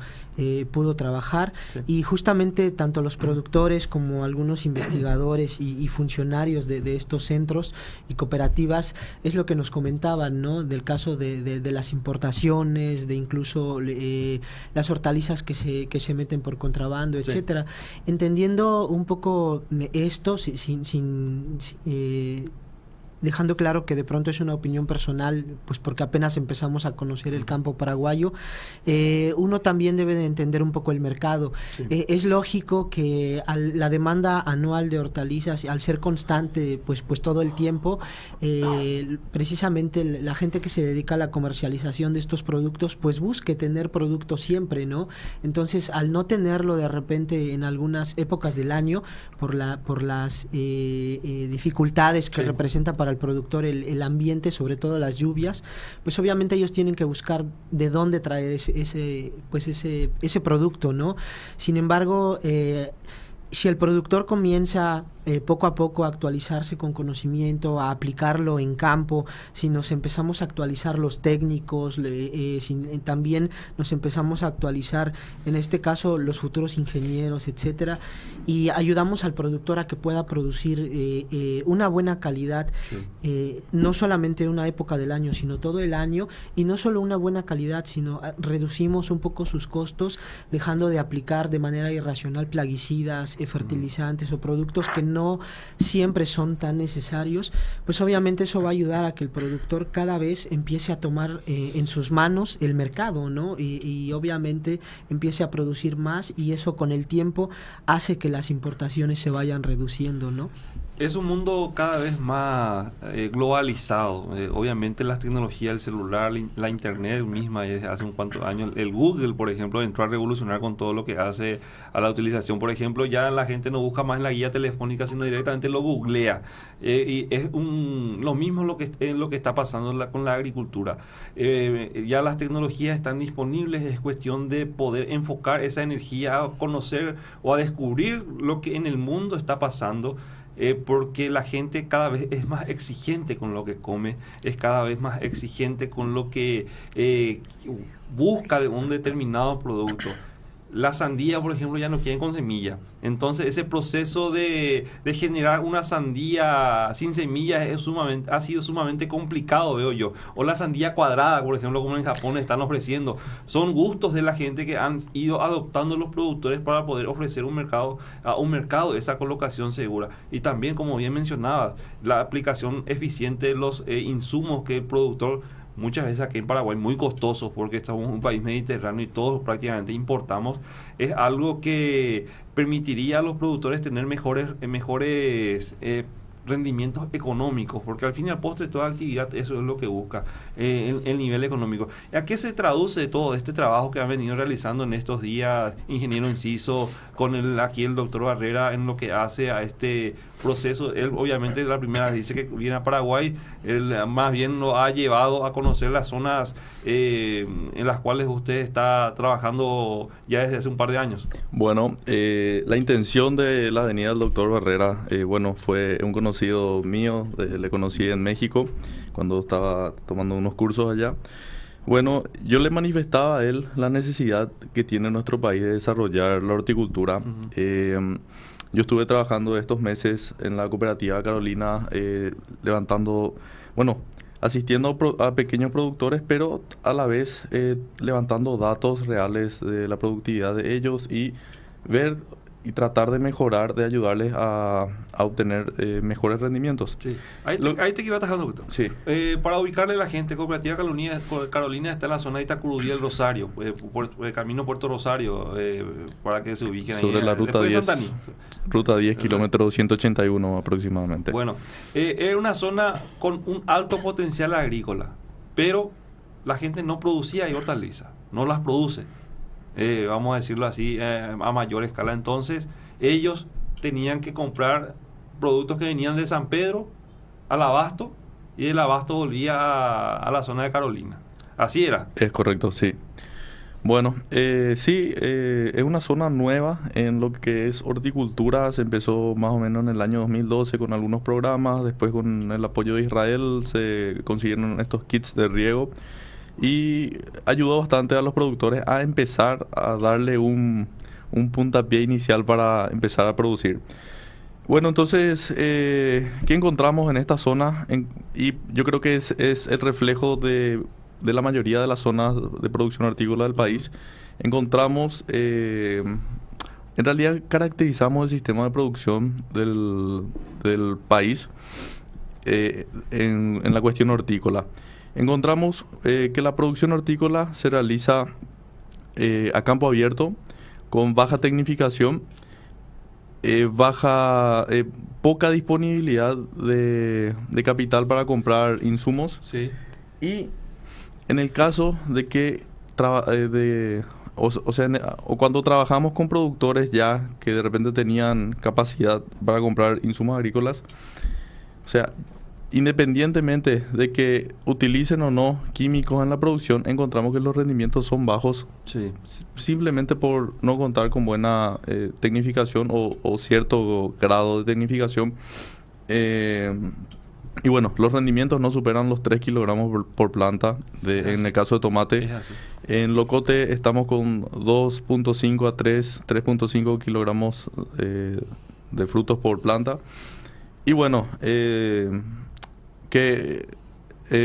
pudo trabajar, y justamente tanto los productores como algunos investigadores y funcionarios de estos centros y cooperativas es lo que nos comentaban, ¿no? Del caso de las importaciones, de incluso las hortalizas que se meten por contrabando, etcétera. Entendiendo un poco esto dejando claro que de pronto es una opinión personal, pues porque apenas empezamos a conocer el campo paraguayo, uno también debe de entender un poco el mercado. Es lógico que la demanda anual de hortalizas, al ser constante pues todo el tiempo, precisamente la gente que se dedica a la comercialización de estos productos pues busque tener productos siempre, ¿no? Entonces, al no tenerlo de repente en algunas épocas del año, por las dificultades que representa para el productor el ambiente, sobre todo las lluvias, pues obviamente ellos tienen que buscar de dónde traer ese producto, ¿no? Sin embargo, si el productor comienza poco a poco actualizarse con conocimiento, a aplicarlo en campo. Si nos empezamos a actualizar los técnicos, también nos empezamos a actualizar, en este caso, los futuros ingenieros, etcétera, y ayudamos al productor a que pueda producir una buena calidad, no solamente en una época del año, sino todo el año, y no solo una buena calidad, sino reducimos un poco sus costos, dejando de aplicar de manera irracional plaguicidas, fertilizantes o productos que no siempre son tan necesarios. Pues obviamente eso va a ayudar a que el productor cada vez empiece a tomar en sus manos el mercado, ¿no? Y obviamente empiece a producir más, y eso con el tiempo hace que las importaciones se vayan reduciendo, ¿no? Es un mundo cada vez más globalizado. Obviamente las tecnologías, el celular, la internet misma, hace un cuantos años, el Google, por ejemplo, entró a revolucionar con todo lo que hace a la utilización. Por ejemplo, ya la gente no busca más en la guía telefónica, sino directamente lo googlea. Y es lo mismo lo que está pasando con la agricultura. Ya las tecnologías están disponibles, es cuestión de poder enfocar esa energía a conocer o a descubrir lo que en el mundo está pasando. Porque la gente cada vez es más exigente con lo que come, es cada vez más exigente con lo que busca de un determinado producto. La sandía, por ejemplo, ya no quieren con semilla. Entonces, ese proceso de generar una sandía sin semillas ha sido sumamente complicado, veo yo. O la sandía cuadrada, por ejemplo, como en Japón están ofreciendo. Son gustos de la gente que han ido adoptando los productores para poder ofrecer a un mercado esa colocación segura. Y también, como bien mencionabas, la aplicación eficiente de los insumos que el productor, muchas veces aquí en Paraguay, muy costosos, porque estamos en un país mediterráneo y todos prácticamente importamos, es algo que permitiría a los productores tener mejores rendimientos económicos, porque al fin y al postre toda actividad eso es lo que busca, el nivel económico. ¿A qué se traduce todo este trabajo que han venido realizando en estos días, ingeniero Enciso, con aquí el doctor Barrera, en lo que hace a este proceso? Él obviamente la primera vez dice que viene a Paraguay, él más bien lo ha llevado a conocer las zonas en las cuales usted está trabajando ya desde hace un par de años. Bueno, la intención de la venida del doctor Barrera, fue un conocido mío, le conocí en México cuando estaba tomando unos cursos allá. Bueno, yo le manifestaba a él la necesidad que tiene nuestro país de desarrollar la horticultura. Yo estuve trabajando estos meses en la cooperativa Carolina, asistiendo a pequeños productores, pero a la vez levantando datos reales de la productividad de ellos y ver y tratar de mejorar, de ayudarles a obtener mejores rendimientos. Sí. Ahí te quiero atajar un poquito. Sí. Para ubicarle a la gente, Cooperativa Carolina está en la zona de Itacurudí del Rosario, por el camino Puerto Rosario, para que se ubiquen ahí. Sobre la ruta 10, ruta 10, kilómetro 181 aproximadamente. Bueno, es una zona con un alto potencial agrícola, pero la gente no producía ahí hortalizas, no las produce. Vamos a decirlo así, a mayor escala. Entonces ellos tenían que comprar productos que venían de San Pedro al Abasto, y del Abasto volvía a la zona de Carolina. Así era. Es correcto, sí. Bueno, es una zona nueva en lo que es horticultura. Se empezó más o menos en el año 2012 con algunos programas. Después, con el apoyo de Israel, se consiguieron estos kits de riego y ayudó bastante a los productores a empezar a darle un puntapié inicial para empezar a producir. Bueno, entonces, ¿qué encontramos en esta zona? Y yo creo que es el reflejo de la mayoría de las zonas de producción hortícola del país. Encontramos, en realidad caracterizamos el sistema de producción del país en la cuestión hortícola. Encontramos que la producción hortícola se realiza a campo abierto, con baja tecnificación, poca disponibilidad de capital para comprar insumos. Sí. Y en el caso de que cuando trabajamos con productores ya que de repente tenían capacidad para comprar insumos agrícolas, o sea, independientemente de que utilicen o no químicos en la producción, encontramos que los rendimientos son bajos, sí, simplemente por no contar con buena tecnificación o cierto grado de tecnificación. Y bueno, los rendimientos no superan los 3 kilogramos por planta en el caso de tomate. En locote estamos con 2.5 a 3.5 kilogramos de frutos por planta. Y bueno, que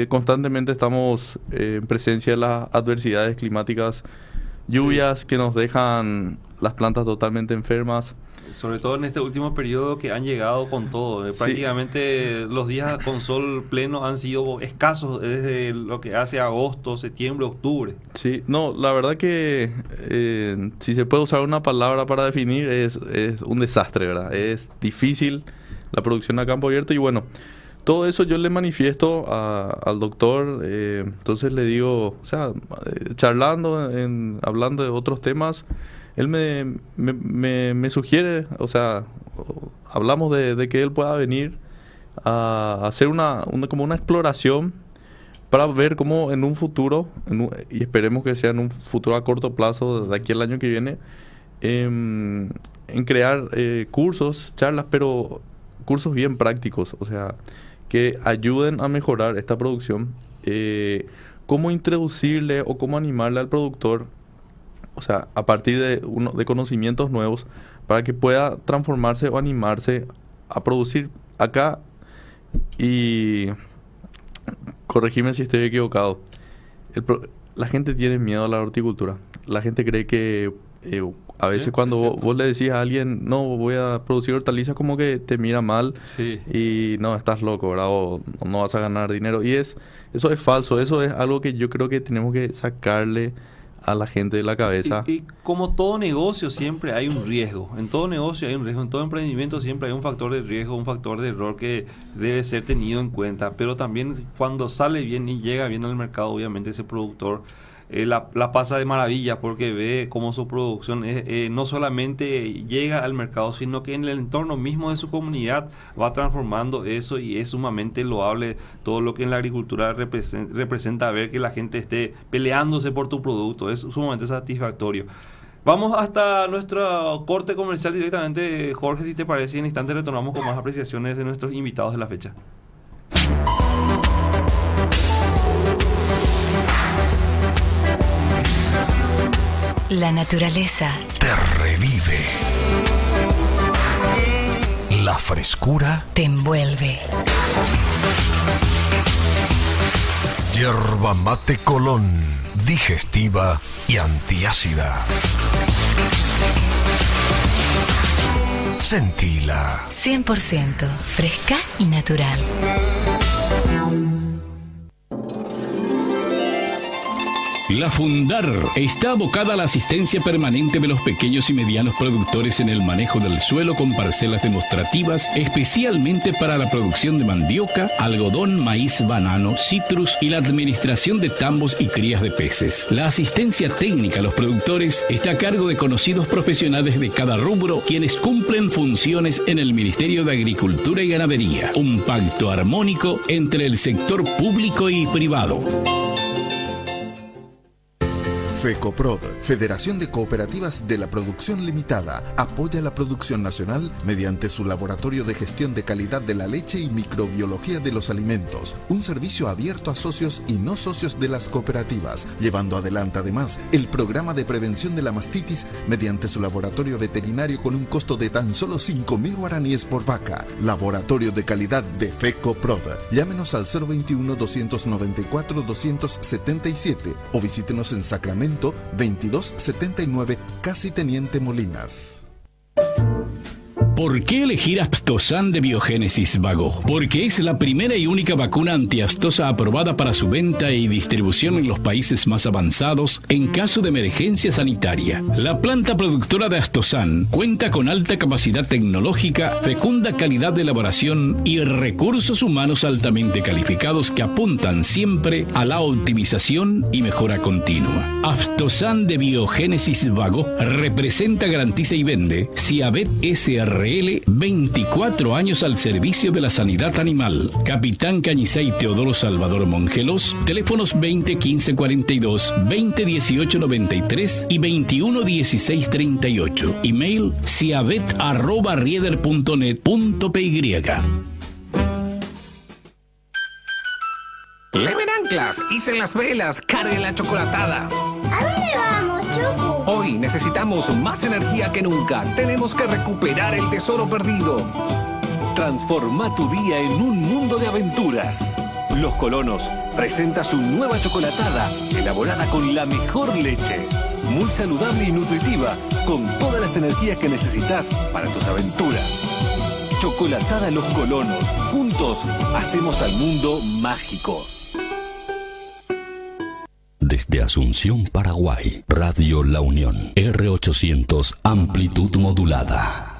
constantemente estamos en presencia de las adversidades climáticas, lluvias que nos dejan las plantas totalmente enfermas. Sobre todo en este último periodo que han llegado con todo. Prácticamente los días con sol pleno han sido escasos desde lo que hace agosto, septiembre, octubre. Sí, no, la verdad que si se puede usar una palabra para definir es un desastre, ¿verdad? Es difícil la producción a campo abierto y bueno, todo eso yo le manifiesto al doctor, entonces le digo, o sea, charlando, hablando de otros temas, él me sugiere, o sea, hablamos de que él pueda venir a hacer como una exploración para ver cómo en un futuro, y esperemos que sea en un futuro a corto plazo, de aquí al año que viene, en crear cursos, charlas, pero cursos bien prácticos, o sea, que ayuden a mejorar esta producción, cómo introducirle o cómo animarle al productor, o sea, a partir de conocimientos nuevos, para que pueda transformarse o animarse a producir acá. Y corregime si estoy equivocado, la gente tiene miedo a la horticultura. La gente cree que a veces cuando vos le decís a alguien, no, voy a producir hortalizas, como que te mira mal. Sí. Y no, estás loco, ¿verdad? O no vas a ganar dinero. Y eso es falso. Eso es algo que yo creo que tenemos que sacarle a la gente de la cabeza. Y como todo negocio siempre hay un riesgo. En todo negocio hay un riesgo. En todo emprendimiento siempre hay un factor de riesgo, un factor de error que debe ser tenido en cuenta. Pero también cuando sale bien y llega bien al mercado, obviamente ese productor la pasa de maravilla, porque ve cómo su producción no solamente llega al mercado, sino que en el entorno mismo de su comunidad va transformando eso, y es sumamente loable todo lo que en la agricultura representa ver que la gente esté peleándose por tu producto. Es sumamente satisfactorio. Vamos hasta nuestro corte comercial directamente, Jorge, si te parece, y en instante retornamos con más apreciaciones de nuestros invitados de la fecha. La naturaleza te revive. La frescura te envuelve. Yerba Mate Colón, digestiva y antiácida. Sentila. 100% fresca y natural. La Fundar está abocada a la asistencia permanente de los pequeños y medianos productores en el manejo del suelo con parcelas demostrativas, especialmente para la producción de mandioca, algodón, maíz, banano, citrus y la administración de tambos y crías de peces. La asistencia técnica a los productores está a cargo de conocidos profesionales de cada rubro, quienes cumplen funciones en el Ministerio de Agricultura y Ganadería. Un pacto armónico entre el sector público y privado. FECOPROD, Federación de Cooperativas de la Producción Limitada, apoya la producción nacional mediante su Laboratorio de Gestión de Calidad de la Leche y Microbiología de los Alimentos, un servicio abierto a socios y no socios de las cooperativas, llevando adelante además el programa de prevención de la mastitis mediante su laboratorio veterinario con un costo de tan solo 5.000 guaraníes por vaca. Laboratorio de Calidad de FECOPROD. Llámenos al 021-294-277 o visítenos en Sacramento 2279, Casi Teniente Molinas. ¿Por qué elegir Aftosan de Biogénesis Vago? Porque es la primera y única vacuna antiaftosa aprobada para su venta y distribución en los países más avanzados en caso de emergencia sanitaria. La planta productora de Aftosan cuenta con alta capacidad tecnológica, fecunda calidad de elaboración y recursos humanos altamente calificados que apuntan siempre a la optimización y mejora continua. Aftosan de Biogénesis Vago representa, garantiza y vende Ciavet SR SRL, 24 años al servicio de la sanidad animal. Capitán Cañizay Teodoro Salvador Mongelos, teléfonos 20 15 42, 20 18 93 y 21 16 38. Email ciabet@rieder.net.py. Leven anclas, hicen las velas, carguen la chocolatada. ¿A dónde vamos, Chucu? Hoy necesitamos más energía que nunca. Tenemos que recuperar el tesoro perdido. Transforma tu día en un mundo de aventuras. Los Colonos presenta su nueva chocolatada, elaborada con la mejor leche. Muy saludable y nutritiva, con todas las energías que necesitas para tus aventuras. Chocolatada Los Colonos. Juntos hacemos al mundo mágico. Desde Asunción, Paraguay, Radio La Unión, R800, amplitud modulada.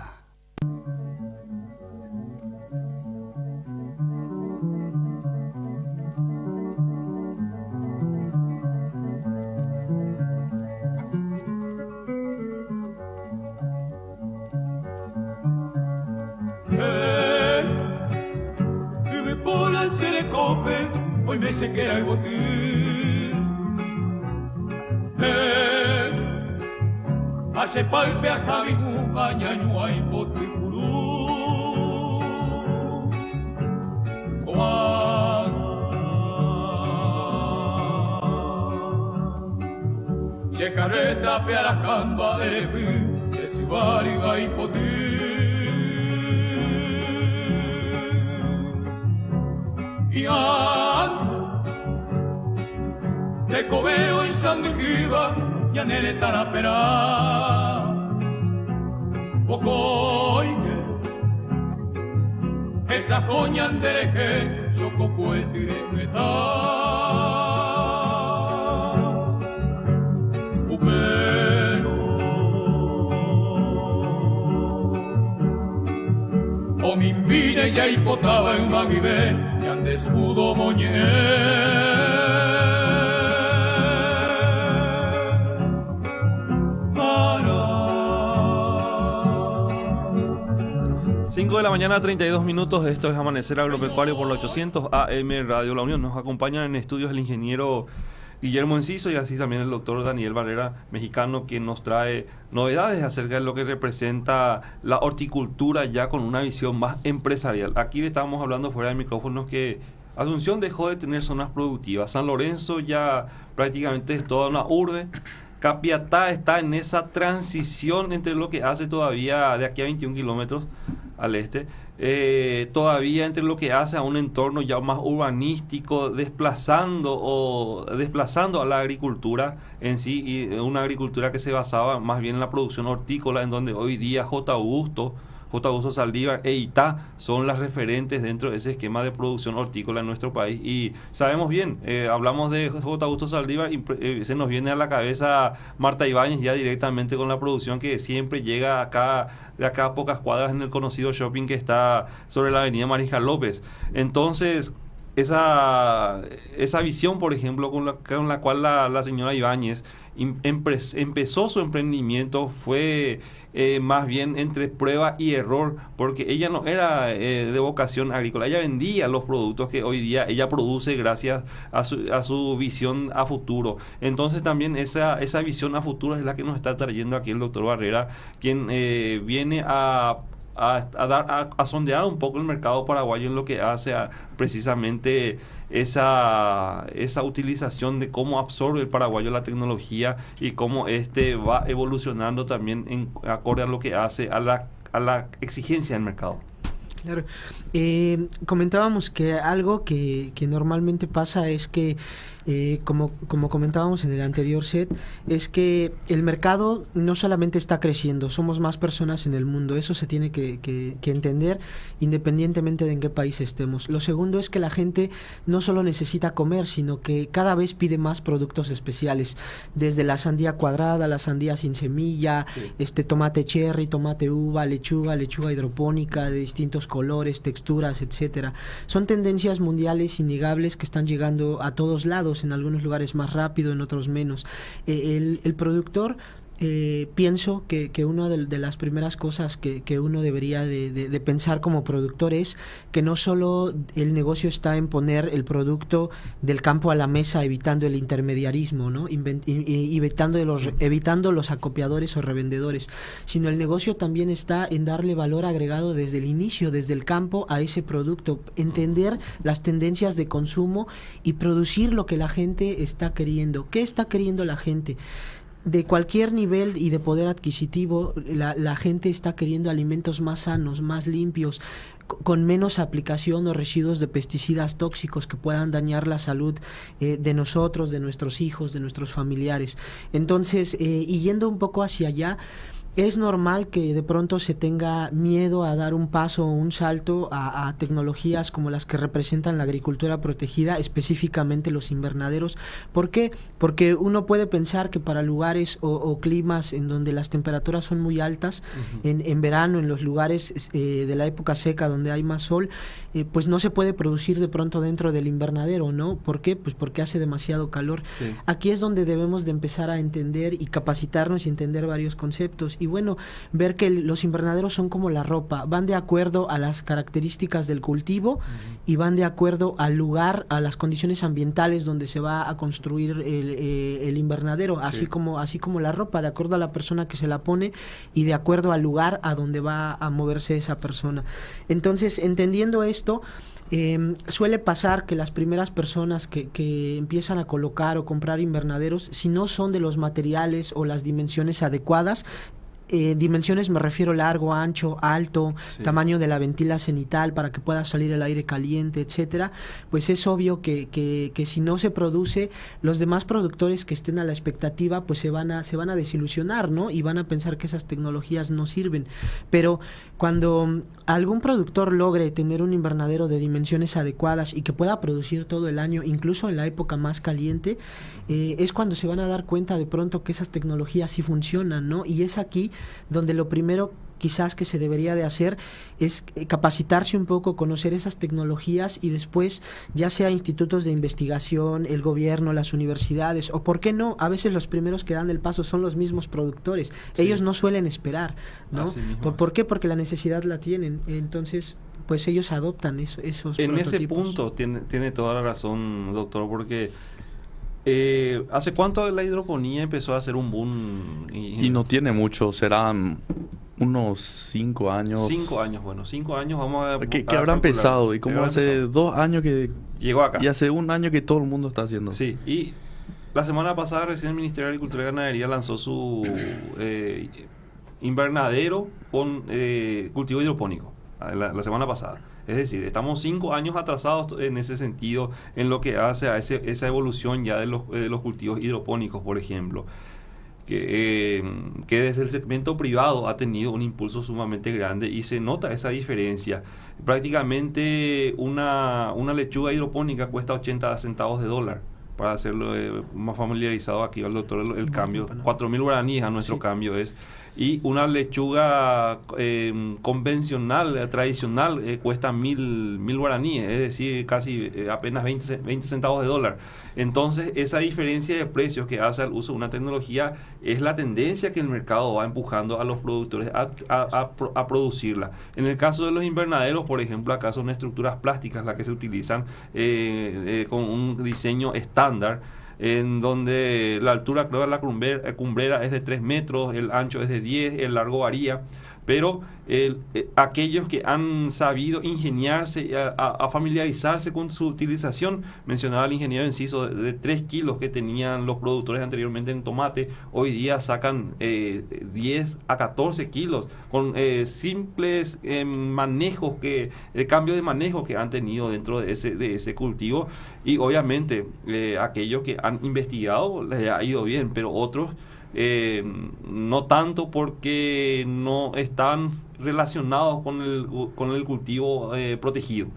Que me pone a hacer el cope, hoy me sé que hay botín. Hace palpe a Javigu, Bañaño, hay potricurú. Se carreta pearacamba de lepi, de sibariga y potí. Y ando, te cobeo en sandijiva, ya nere tarapera. Bocoike, esa coña andereje, yo coco el directa. O mi mire ya hipotaba en Maguibé, y andes pudo moñer. 5 de la mañana, 32 minutos. Esto es Amanecer Agropecuario por los 800 AM Radio La Unión. Nos acompañan en estudios el ingeniero Guillermo Enciso y así también el doctor Daniel Barrera, mexicano, quien nos trae novedades acerca de lo que representa la horticultura ya con una visión más empresarial. Aquí le estábamos hablando fuera de micrófonos que Asunción dejó de tener zonas productivas. San Lorenzo ya prácticamente es toda una urbe. Capiatá está en esa transición entre lo que hace todavía de aquí a 21 kilómetros al este, todavía entre lo que hace a un entorno ya más urbanístico, desplazando a la agricultura en sí, y una agricultura que se basaba más bien en la producción hortícola, en donde hoy día J. Augusto Saldívar e ITA son las referentes dentro de ese esquema de producción hortícola en nuestro país. Y sabemos bien, hablamos de J. Augusto Saldívar y se nos viene a la cabeza Marta Ibáñez ya directamente con la producción que siempre llega acá, de acá a pocas cuadras, en el conocido shopping que está sobre la avenida Mariscal López. Entonces, esa visión, por ejemplo, con la cual la señora Ibáñez empezó su emprendimiento fue más bien entre prueba y error, porque ella no era de vocación agrícola, ella vendía los productos que hoy día ella produce gracias a su visión a futuro. Entonces también esa visión a futuro es la que nos está trayendo aquí el doctor Barrera, quien viene a sondear un poco el mercado paraguayo en lo que hace a precisamente esa utilización de cómo absorbe el paraguayo la tecnología y cómo va evolucionando también acorde a lo que hace a la exigencia del mercado. Claro. Comentábamos que algo que normalmente pasa es que como comentábamos en el anterior set, es que el mercado no solamente está creciendo, somos más personas en el mundo, eso se tiene que entender independientemente de en qué país estemos. Lo segundo es que la gente no solo necesita comer, sino que cada vez pide más productos especiales, desde la sandía cuadrada, la sandía sin semilla, sí, tomate cherry, tomate uva, lechuga hidropónica de distintos colores, texturas, etcétera. Son tendencias mundiales innegables que están llegando a todos lados, en algunos lugares más rápido, en otros menos. El productor pienso que una de las primeras cosas que uno debería de pensar como productor es que no solo el negocio está en poner el producto del campo a la mesa, evitando el intermediarismo, ¿no? Evitando los acopiadores o revendedores, sino el negocio también está en darle valor agregado desde el inicio, desde el campo a ese producto, entender las tendencias de consumo y producir lo que la gente está queriendo. ¿Qué está queriendo la gente? De cualquier nivel y de poder adquisitivo, la gente está queriendo alimentos más sanos, más limpios, con menos aplicación o residuos de pesticidas tóxicos que puedan dañar la salud de nosotros, de nuestros hijos, de nuestros familiares. Entonces, y yendo un poco hacia allá, es normal que de pronto se tenga miedo a dar un paso o un salto a tecnologías como las que representan la agricultura protegida, específicamente los invernaderos. ¿Por qué? Porque uno puede pensar que para lugares o climas en donde las temperaturas son muy altas, en verano, en los lugares de la época seca donde hay más sol, pues no se puede producir de pronto dentro del invernadero, ¿no? ¿Por qué? Pues porque hace demasiado calor. Sí. Aquí es donde debemos de empezar a entender y capacitarnos y entender varios conceptos. Y bueno, ver que los invernaderos son como la ropa, van de acuerdo a las características del cultivo y van de acuerdo al lugar, a las condiciones ambientales donde se va a construir el invernadero, así como la ropa, de acuerdo a la persona que se la pone y de acuerdo al lugar a donde va a moverse esa persona. Entonces, entendiendo esto, suele pasar que las primeras personas que empiezan a colocar o comprar invernaderos, si no son de los materiales o las dimensiones adecuadas, dimensiones me refiero largo, ancho, alto, tamaño de la ventila cenital para que pueda salir el aire caliente, etcétera, pues es obvio que si no se produce, los demás productores que estén a la expectativa pues se van a desilusionar, ¿no? Y van a pensar que esas tecnologías no sirven. Pero cuando algún productor logre tener un invernadero de dimensiones adecuadas y que pueda producir todo el año, incluso en la época más caliente, es cuando se van a dar cuenta de pronto que esas tecnologías sí funcionan, ¿no? Y es aquí donde lo primero quizás que se debería de hacer es capacitarse un poco, conocer esas tecnologías y después, ya sea institutos de investigación, el gobierno, las universidades, o por qué no, a veces los primeros que dan el paso son los mismos productores. Ellos no suelen esperar, ¿no? ¿Por qué? Porque la necesidad la tienen. Entonces, pues ellos adoptan esos en prototipos. Ese punto tiene toda la razón, doctor, porque ¿hace cuánto la hidroponía empezó a hacer un boom? Y no tiene mucho, serán unos 5 años. 5 años, bueno, 5 años vamos a... ¿Qué habrá empezado? Y como hace 2 años que... Llegó acá. Y hace 1 año que todo el mundo está haciendo. Sí, y la semana pasada recién el Ministerio de Agricultura y Ganadería lanzó su invernadero con cultivo hidropónico, la semana pasada. Es decir, estamos 5 años atrasados en ese sentido, en lo que hace a esa evolución ya de los cultivos hidropónicos, por ejemplo, que desde el segmento privado ha tenido un impulso sumamente grande y se nota esa diferencia. Prácticamente una lechuga hidropónica cuesta 80 centavos de dólar. Para hacerlo más familiarizado aquí al doctor, el cambio, 4.000 guaraníes a nuestro cambio es. Y una lechuga convencional, tradicional, cuesta 1.000 guaraníes, es decir, casi apenas 20 centavos de dólar. Entonces, esa diferencia de precios que hace al uso de una tecnología es la tendencia que el mercado va empujando a los productores a producirla. En el caso de los invernaderos, por ejemplo, acá son estructuras plásticas las que se utilizan con un diseño estándar, en donde la altura, creo, de la cumbrera es de 3 metros, el ancho es de 10, el largo varía, pero aquellos que han sabido ingeniarse, a familiarizarse con su utilización, mencionaba el ingeniero Enciso de 3 kilos que tenían los productores anteriormente en tomate, hoy día sacan 10 a 14 kilos con simples manejos, cambio de manejo que han tenido dentro de ese cultivo. Y obviamente aquellos que han investigado les ha ido bien, pero otros no tanto, porque no están relacionados con el cultivo protegido.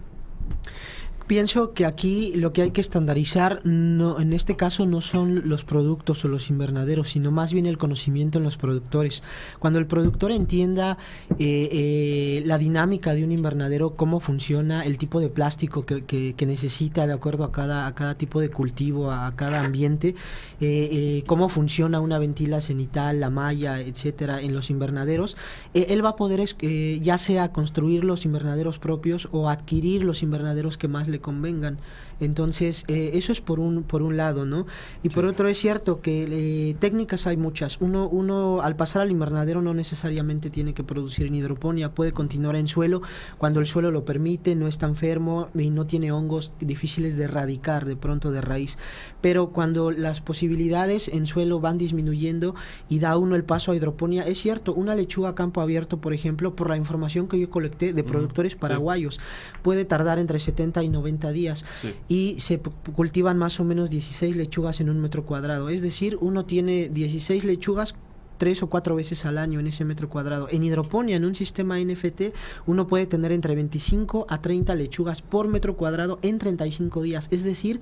Pienso que aquí lo que hay que estandarizar, no, en este caso no son los productos o los invernaderos, sino más bien el conocimiento en los productores. Cuando el productor entienda la dinámica de un invernadero, cómo funciona, el tipo de plástico que necesita de acuerdo a cada tipo de cultivo, a cada ambiente, cómo funciona una ventila cenital, la malla, etcétera, en los invernaderos, él va a poder ya sea construir los invernaderos propios o adquirir los invernaderos que más le convengan. Entonces, eso es por un lado, ¿no? Y por otro, es cierto que técnicas hay muchas. Uno al pasar al invernadero no necesariamente tiene que producir en hidroponía, puede continuar en suelo cuando el suelo lo permite, no está enfermo y no tiene hongos difíciles de erradicar de pronto de raíz. Pero cuando las posibilidades en suelo van disminuyendo y da uno el paso a hidroponía, es cierto, una lechuga a campo abierto, por ejemplo, por la información que yo colecté de productores paraguayos, puede tardar entre 70 y 90 días. Sí. Y se cultivan más o menos 16 lechugas en un metro cuadrado. Es decir, uno tiene 16 lechugas 3 o 4 veces al año en ese metro cuadrado. En hidroponía, en un sistema NFT, uno puede tener entre 25 a 30 lechugas por metro cuadrado en 35 días. Es decir,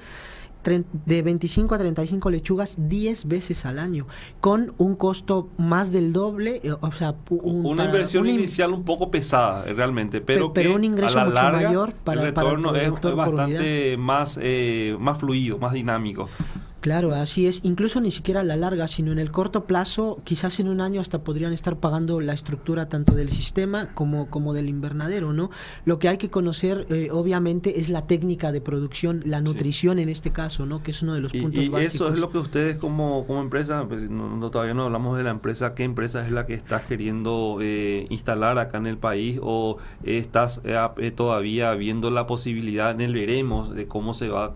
de 25 a 35 lechugas 10 veces al año, con un costo más del doble, o sea, una inversión inicial un poco pesada realmente, pero que un ingreso a la mucho larga, mayor para el retorno el es bastante más fluido, más dinámico. Claro, así es. Incluso ni siquiera a la larga, sino en el corto plazo, quizás en un año hasta podrían estar pagando la estructura tanto del sistema como del invernadero, ¿no? Lo que hay que conocer, obviamente, es la técnica de producción, la nutrición en este caso, ¿no? Que es uno de los puntos básicos. Y eso es lo que ustedes como empresa, pues, todavía no hablamos de la empresa, ¿qué empresa es la que estás queriendo instalar acá en el país? ¿O estás todavía viendo la posibilidad en el veremos de cómo se va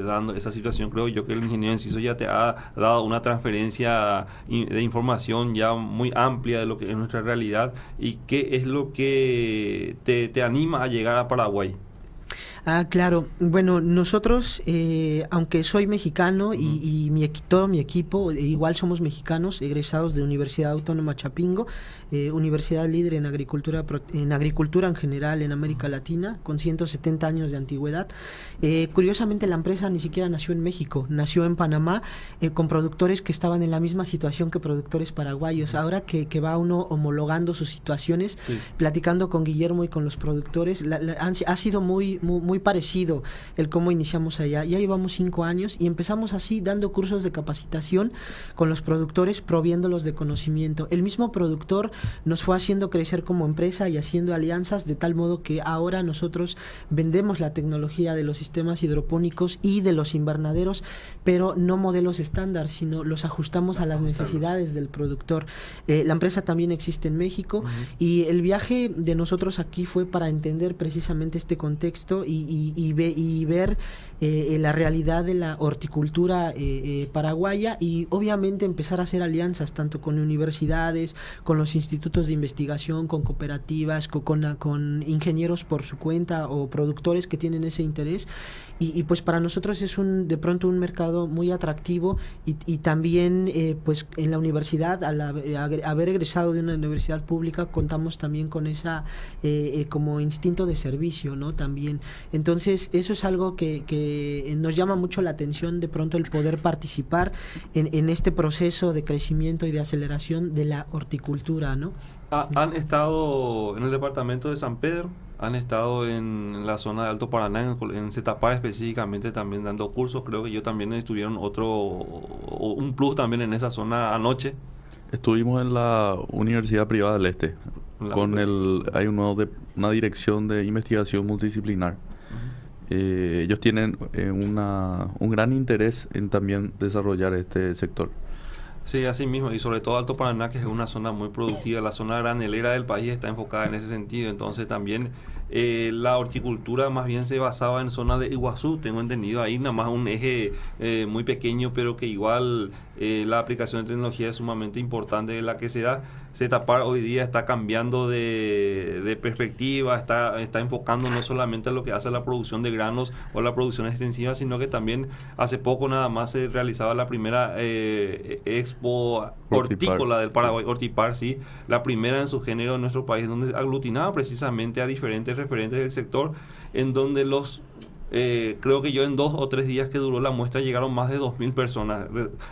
dando esa situación? Creo yo que el ingeniero Enciso ya te ha dado una transferencia de información ya muy amplia de lo que es nuestra realidad y qué es lo que te anima a llegar a Paraguay. Claro. Bueno, nosotros, aunque soy mexicano y todo mi equipo, igual somos mexicanos, egresados de Universidad Autónoma Chapingo, universidad líder en agricultura en general en América Latina, con 170 años de antigüedad. Curiosamente, la empresa ni siquiera nació en México, nació en Panamá, con productores que estaban en la misma situación que productores paraguayos. Ahora que va uno homologando sus situaciones, platicando con Guillermo y con los productores, ha sido muy parecido el cómo iniciamos allá. Ya llevamos 5 años y empezamos así, dando cursos de capacitación con los productores, proviéndolos de conocimiento. El mismo productor nos fue haciendo crecer como empresa y haciendo alianzas, de tal modo que ahora nosotros vendemos la tecnología de los sistemas hidropónicos y de los invernaderos, pero no modelos estándar, sino los ajustamos a las necesidades del productor. La empresa también existe en México y el viaje de nosotros aquí fue para entender precisamente este contexto y ver la realidad de la horticultura paraguaya y obviamente empezar a hacer alianzas tanto con universidades, con los institutos de investigación, con cooperativas, con ingenieros por su cuenta o productores que tienen ese interés y pues para nosotros es de pronto un mercado muy atractivo y también pues en la universidad, al haber egresado de una universidad pública, contamos también con esa como instinto de servicio, ¿no? También. Entonces eso es algo que nos llama mucho la atención, de pronto el poder participar en este proceso de crecimiento y de aceleración de la horticultura, ¿no? Han estado en el departamento de San Pedro, han estado en la zona de Alto Paraná, en Zetapar específicamente, también dando cursos. Creo que ellos también estuvieron un plus también en esa zona anoche. Estuvimos en la Universidad Privada del Este, hay una dirección de investigación multidisciplinar. Ellos tienen un gran interés en también desarrollar este sector. Sí, así mismo, y sobre todo Alto Paraná, que es una zona muy productiva, la zona granelera del país está enfocada en ese sentido. Entonces también la horticultura más bien se basaba en zona de Iguazú, tengo entendido, ahí nada más un eje muy pequeño, pero que igual la aplicación de tecnología es sumamente importante de la que se da. Zetapar hoy día está cambiando de perspectiva, está enfocando no solamente a lo que hace la producción de granos o la producción extensiva, sino que también hace poco nada más se realizaba la primera expo hortícola del Paraguay, Hortipar, sí, la primera en su género en nuestro país, donde aglutinaba precisamente a diferentes referentes del sector, en donde los creo que yo en 2 o 3 días que duró la muestra llegaron más de 2.000 personas,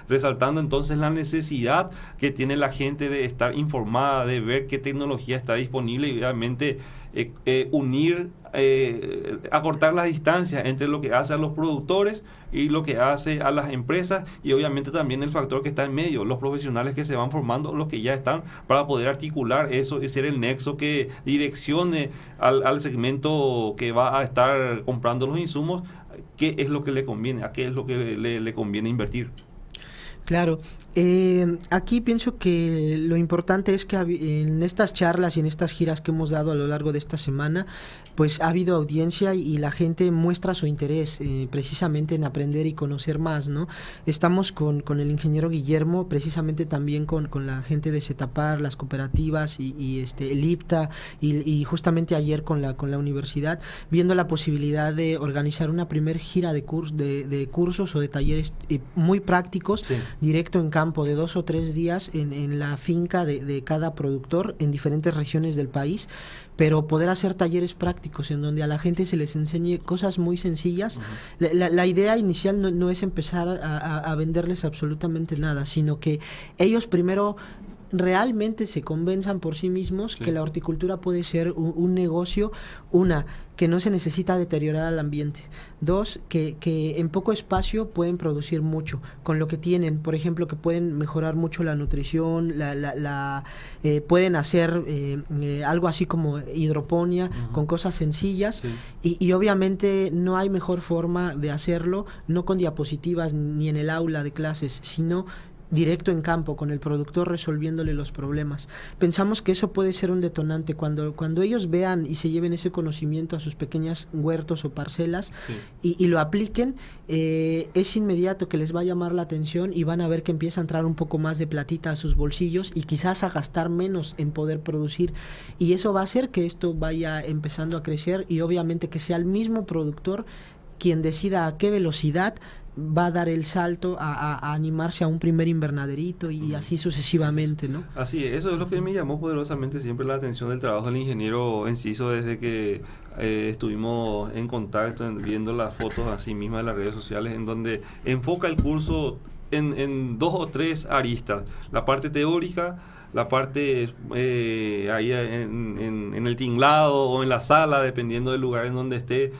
resaltando entonces la necesidad que tiene la gente de estar informada, de ver qué tecnología está disponible y obviamente unir, acortar las distancias entre lo que hace a los productores y lo que hace a las empresas, y obviamente también el factor que está en medio, los profesionales que se van formando, los que ya están, para poder articular eso y ser el nexo que direccione al segmento que va a estar comprando los insumos, qué es lo que le conviene, a qué es lo que le conviene invertir. Claro, aquí pienso que lo importante es que en estas charlas y en estas giras que hemos dado a lo largo de esta semana, pues ha habido audiencia y la gente muestra su interés precisamente en aprender y conocer más, ¿no? Estamos con el ingeniero Guillermo, precisamente también con la gente de CETAPAR, las cooperativas y el IPTA y justamente ayer con la universidad, viendo la posibilidad de organizar una primer gira de cursos o de talleres muy prácticos, sí, directo en campo de 2 o 3 días en la finca de cada productor en diferentes regiones del país, pero poder hacer talleres prácticos en donde a la gente se les enseñe cosas muy sencillas. Uh-huh. La idea inicial no es empezar a venderles absolutamente nada, sino que ellos primero realmente se convenzan por sí mismos, sí, que la horticultura puede ser un negocio, que no se necesita deteriorar al ambiente, 2, que en poco espacio pueden producir mucho con lo que tienen, por ejemplo, que pueden mejorar mucho la nutrición, pueden hacer algo así como hidroponía, uh-huh, con cosas sencillas, sí, y obviamente no hay mejor forma de hacerlo, no con diapositivas ni en el aula de clases, sino directo en campo, con el productor resolviéndole los problemas. Pensamos que eso puede ser un detonante cuando ellos vean y se lleven ese conocimiento a sus pequeñas huertos o parcelas, sí, y lo apliquen, es inmediato que les va a llamar la atención y van a ver que empieza a entrar un poco más de platita a sus bolsillos y quizás a gastar menos en poder producir, y eso va a hacer que esto vaya empezando a crecer y obviamente que sea el mismo productor quien decida a qué velocidad va a dar el salto a animarse a un primer invernaderito y así sucesivamente, ¿no? Así es, eso es lo que me llamó poderosamente siempre la atención del trabajo del ingeniero Enciso desde que estuvimos en contacto, viendo las fotos así mismas de las redes sociales, en donde enfoca el curso en 2 o 3 aristas: la parte teórica, la parte ahí en el tinglado o en la sala, dependiendo del lugar en donde esté,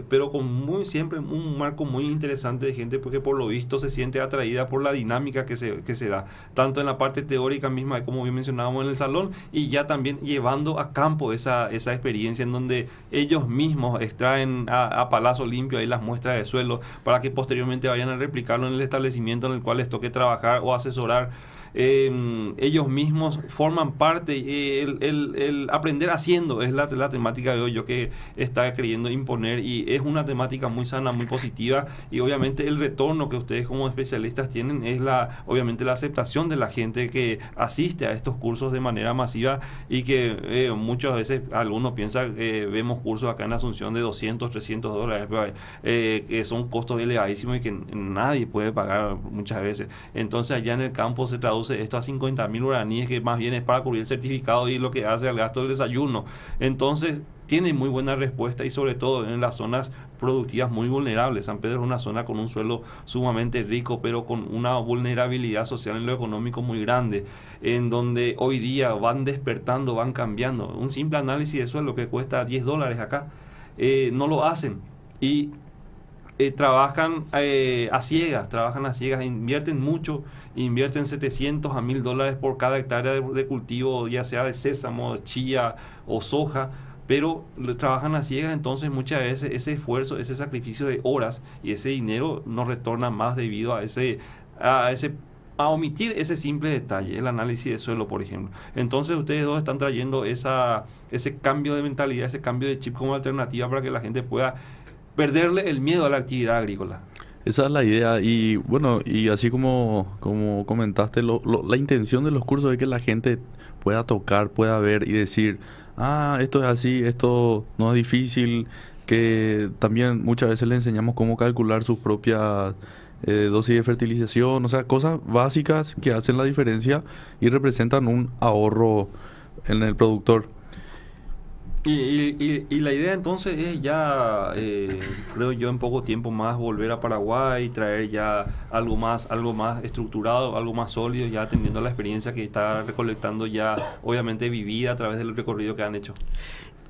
pero con siempre un marco muy interesante de gente, porque por lo visto se siente atraída por la dinámica que se da, tanto en la parte teórica misma, como bien mencionábamos, en el salón, y ya también llevando a campo esa experiencia en donde ellos mismos extraen a palazo limpio ahí las muestras de suelo, para que posteriormente vayan a replicarlo en el establecimiento en el cual les toque trabajar o asesorar. Ellos mismos forman parte, el aprender haciendo es la temática de hoy, yo que está queriendo imponer, y es una temática muy sana, muy positiva, y obviamente el retorno que ustedes como especialistas tienen es obviamente la aceptación de la gente que asiste a estos cursos de manera masiva, y que muchas veces algunos piensan que vemos cursos acá en Asunción de $200, $300, que son costos elevadísimos y que nadie puede pagar muchas veces. Entonces allá en el campo se traduce esto a 50.000 guaraníes, que más bien es para cubrir el certificado y lo que hace al gasto del desayuno. Entonces tiene muy buena respuesta, y sobre todo en las zonas productivas muy vulnerables. San Pedro es una zona con un suelo sumamente rico, pero con una vulnerabilidad social en lo económico muy grande, en donde hoy día van despertando, van cambiando. Un simple análisis de suelo que cuesta $10 acá, no lo hacen, y trabajan a ciegas, invierten mucho, invierten $700 a $1,000 por cada hectárea de cultivo, ya sea de sésamo, chía o soja, pero trabajan a ciegas. Entonces muchas veces ese esfuerzo, ese sacrificio de horas y ese dinero no retorna más debido a omitir ese simple detalle, el análisis de suelo, por ejemplo. Entonces ustedes dos están trayendo ese cambio de mentalidad, ese cambio de chip como alternativa para que la gente pueda perderle el miedo a la actividad agrícola. Esa es la idea, y bueno, y así como comentaste, la intención de los cursos es que la gente pueda tocar, pueda ver y decir, esto es así, esto no es difícil, que también muchas veces le enseñamos cómo calcular sus propias dosis de fertilización, o sea, cosas básicas que hacen la diferencia y representan un ahorro en el productor. Y la idea entonces es ya, creo yo, en poco tiempo más volver a Paraguay, traer ya algo más estructurado, algo más sólido, ya atendiendo a la experiencia que está recolectando ya, obviamente vivida a través del recorrido que han hecho.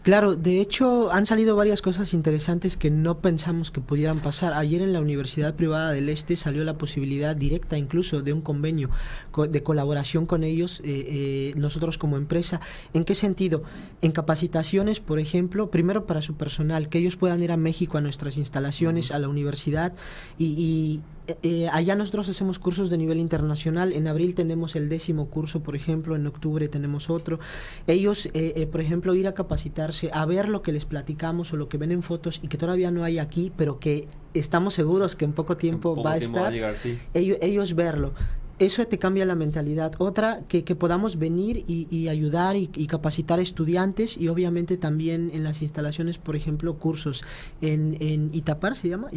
Claro, de hecho han salido varias cosas interesantes que no pensamos que pudieran pasar. Ayer en la Universidad Privada del Este salió la posibilidad directa incluso de un convenio de colaboración con ellos, nosotros como empresa. ¿En qué sentido? En capacitaciones, por ejemplo, primero para su personal, que ellos puedan ir a México a nuestras instalaciones, a la universidad allá nosotros hacemos cursos de nivel internacional. En abril tenemos el 10º curso, por ejemplo, en octubre tenemos otro. Ellos, por ejemplo, ir a capacitarse, a ver lo que les platicamos o lo que ven en fotos y que todavía no hay aquí, pero que estamos seguros que en poco tiempo va a estar. Va a llegar, sí. Ellos verlo. Eso te cambia la mentalidad. Otra, que podamos venir y ayudar y capacitar estudiantes, y obviamente también en las instalaciones, por ejemplo, cursos en Itapar, ¿se llama?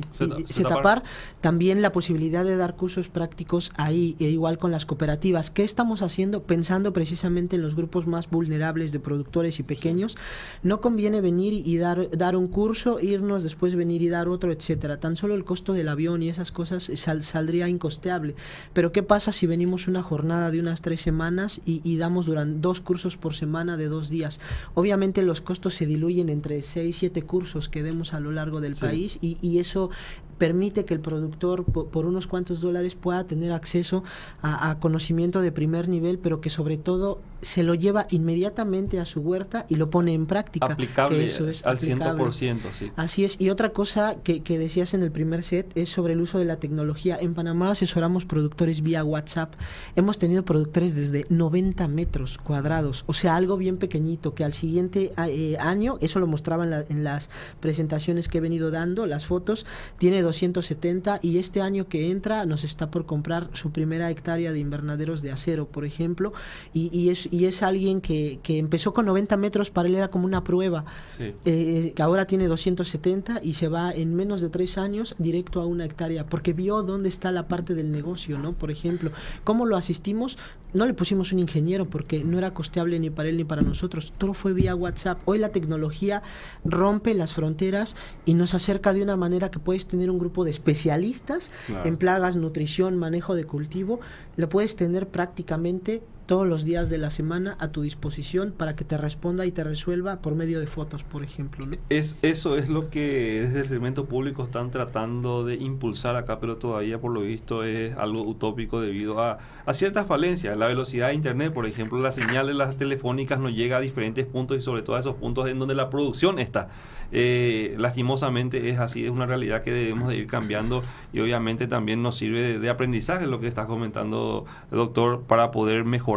Setapar. También la posibilidad de dar cursos prácticos ahí, igual con las cooperativas. ¿Qué estamos haciendo? Pensando precisamente en los grupos más vulnerables de productores y pequeños. No conviene venir y dar un curso, irnos, después venir y dar otro, etcétera. Tan solo el costo del avión y esas cosas saldría incosteable. Pero ¿qué pasa si venimos una jornada de unas 3 semanas y damos durante 2 cursos por semana de 2 días? Obviamente los costos se diluyen entre 6-7 cursos que demos a lo largo del país, y eso permite que el productor por unos cuantos dólares pueda tener acceso a conocimiento de primer nivel, pero que sobre todo se lo lleva inmediatamente a su huerta y lo pone en práctica. Aplicable, que eso es al aplicable. 100%, sí. Así es. Y otra cosa que decías en el primer set es sobre el uso de la tecnología. En Panamá asesoramos productores vía WhatsApp. Hemos tenido productores desde 90 metros cuadrados, o sea, algo bien pequeñito, que al siguiente año, eso lo mostraba en las presentaciones que he venido dando, las fotos, tiene 270, y este año que entra nos está por comprar su primera hectárea de invernaderos de acero, por ejemplo, y es alguien que empezó con 90 metros, para él era como una prueba, sí. Que ahora tiene 270 y se va en menos de 3 años directo a una hectárea, porque vio dónde está la parte del negocio, ¿no? Por ejemplo, ¿cómo lo asistimos? No le pusimos un ingeniero porque no era costeable ni para él ni para nosotros, todo fue vía WhatsApp. Hoy la tecnología rompe las fronteras y nos acerca de una manera que puedes tener un grupo de especialistas, claro, en plagas, nutrición, manejo de cultivo. Lo puedes tener prácticamente todos los días de la semana a tu disposición para que te responda y te resuelva por medio de fotos, por ejemplo, ¿no? Eso es lo que desde el segmento público están tratando de impulsar acá, pero todavía por lo visto es algo utópico debido a ciertas falencias. La velocidad de internet, por ejemplo, la señal de las telefónicas no llega a diferentes puntos, y sobre todo a esos puntos en donde la producción está. Lastimosamente es así, es una realidad que debemos de ir cambiando, y obviamente también nos sirve de aprendizaje lo que estás comentando, doctor, para poder mejorar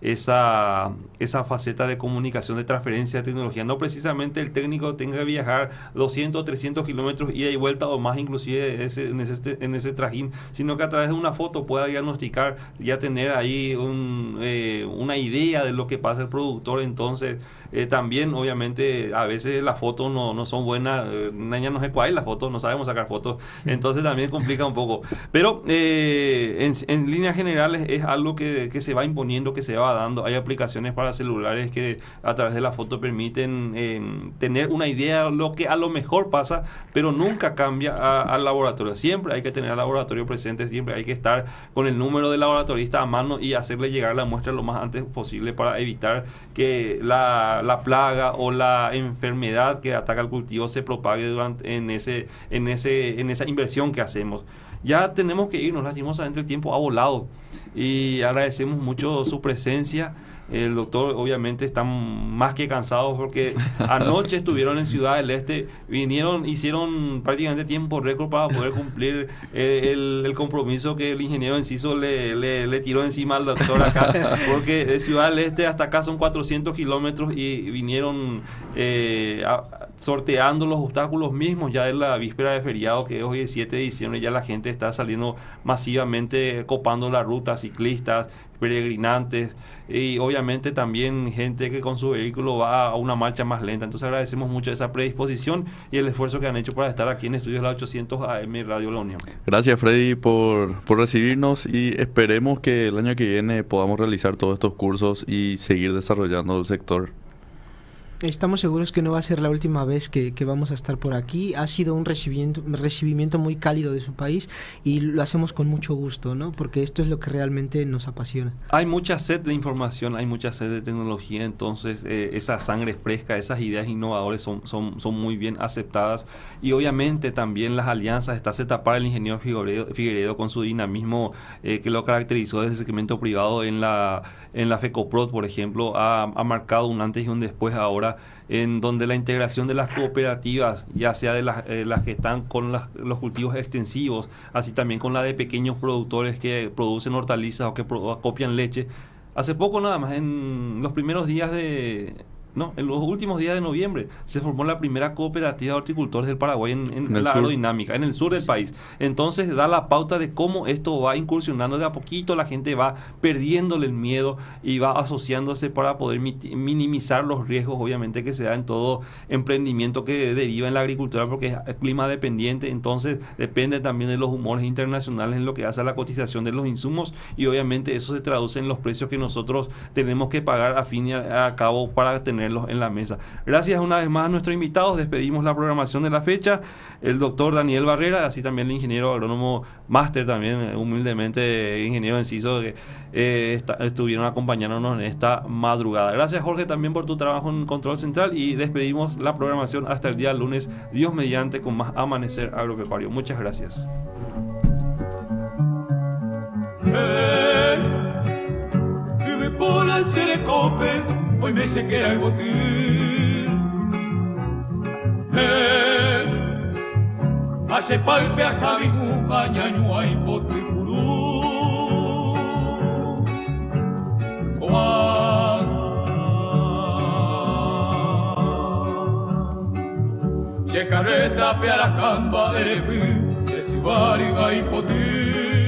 esa faceta de comunicación, de transferencia de tecnología. No precisamente el técnico tenga que viajar 200 o 300 kilómetros ida y vuelta o más inclusive en ese trajín, sino que a través de una foto pueda diagnosticar, ya tener ahí una idea de lo que pasa el productor. Entonces también obviamente a veces las fotos no son buenas, no sé cuál es la foto, no sabemos sacar fotos, entonces también complica un poco, pero en líneas generales es algo que se va imponiendo, que se va dando. Hay aplicaciones para celulares que a través de la foto permiten tener una idea de lo que a lo mejor pasa, pero nunca cambia al laboratorio. Siempre hay que tener al laboratorio presente, siempre hay que estar con el número del laboratorista a mano y hacerle llegar la muestra lo más antes posible para evitar que la plaga o la enfermedad que ataca al cultivo se propague en esa inversión que hacemos. Ya tenemos que irnos, lastimosamente el tiempo ha volado, y agradecemos mucho su presencia. El doctor obviamente está más que cansado porque anoche estuvieron en Ciudad del Este, hicieron prácticamente tiempo récord para poder cumplir el compromiso que el ingeniero Enciso le tiró encima al doctor acá, porque de Ciudad del Este hasta acá son 400 kilómetros y vinieron sorteando los obstáculos mismos. Ya de la víspera de feriado, que hoy es 7 de diciembre, ya la gente está saliendo masivamente, copando la ruta, ciclistas, peregrinantes, y obviamente también gente que con su vehículo va a una marcha más lenta. Entonces agradecemos mucho esa predisposición y el esfuerzo que han hecho para estar aquí en Estudios La 800 AM Radio La Unión. Gracias, Freddy, por recibirnos, y esperemos que el año que viene podamos realizar todos estos cursos y seguir desarrollando el sector. Estamos seguros que no va a ser la última vez que vamos a estar por aquí. Ha sido un recibimiento muy cálido de su país y lo hacemos con mucho gusto, ¿no? Porque esto es lo que realmente nos apasiona. Hay mucha sed de información, hay mucha sed de tecnología, entonces esa sangre fresca, esas ideas innovadoras son muy bien aceptadas, y obviamente también las alianzas. Está Cetapar, el ingeniero Figueredo con su dinamismo que lo caracterizó desde el segmento privado en la FECOPROD, por ejemplo, ha marcado un antes y un después ahora, en donde la integración de las cooperativas, ya sea de las que están con los cultivos extensivos, así también con la de pequeños productores que producen hortalizas o que acopian leche. Hace poco nada más, en los últimos días de noviembre, se formó la primera cooperativa de horticultores del Paraguay en la aerodinámica, en el sur del país. Entonces da la pauta de cómo esto va incursionando de a poquito, la gente va perdiéndole el miedo y va asociándose para poder minimizar los riesgos, obviamente, que se da en todo emprendimiento que deriva en la agricultura, porque es clima dependiente. Entonces depende también de los humores internacionales en lo que hace a la cotización de los insumos, y obviamente eso se traduce en los precios que nosotros tenemos que pagar a fin y a cabo para tenerlos en la mesa. Gracias una vez más a nuestros invitados. Despedimos la programación de la fecha. El doctor Daniel Barrera, así también el ingeniero agrónomo máster, también humildemente ingeniero Enciso, que estuvieron acompañándonos en esta madrugada. Gracias, Jorge, también por tu trabajo en Control Central, y despedimos la programación hasta el día lunes, Dios mediante, con más Amanecer Agropecuario. Muchas gracias. Hoy me sé que era el botín. Hace palpe a Javigu, Cañaño, hay potripurú. Se carreta, pearacamba, erepi, se sibari, hay potín.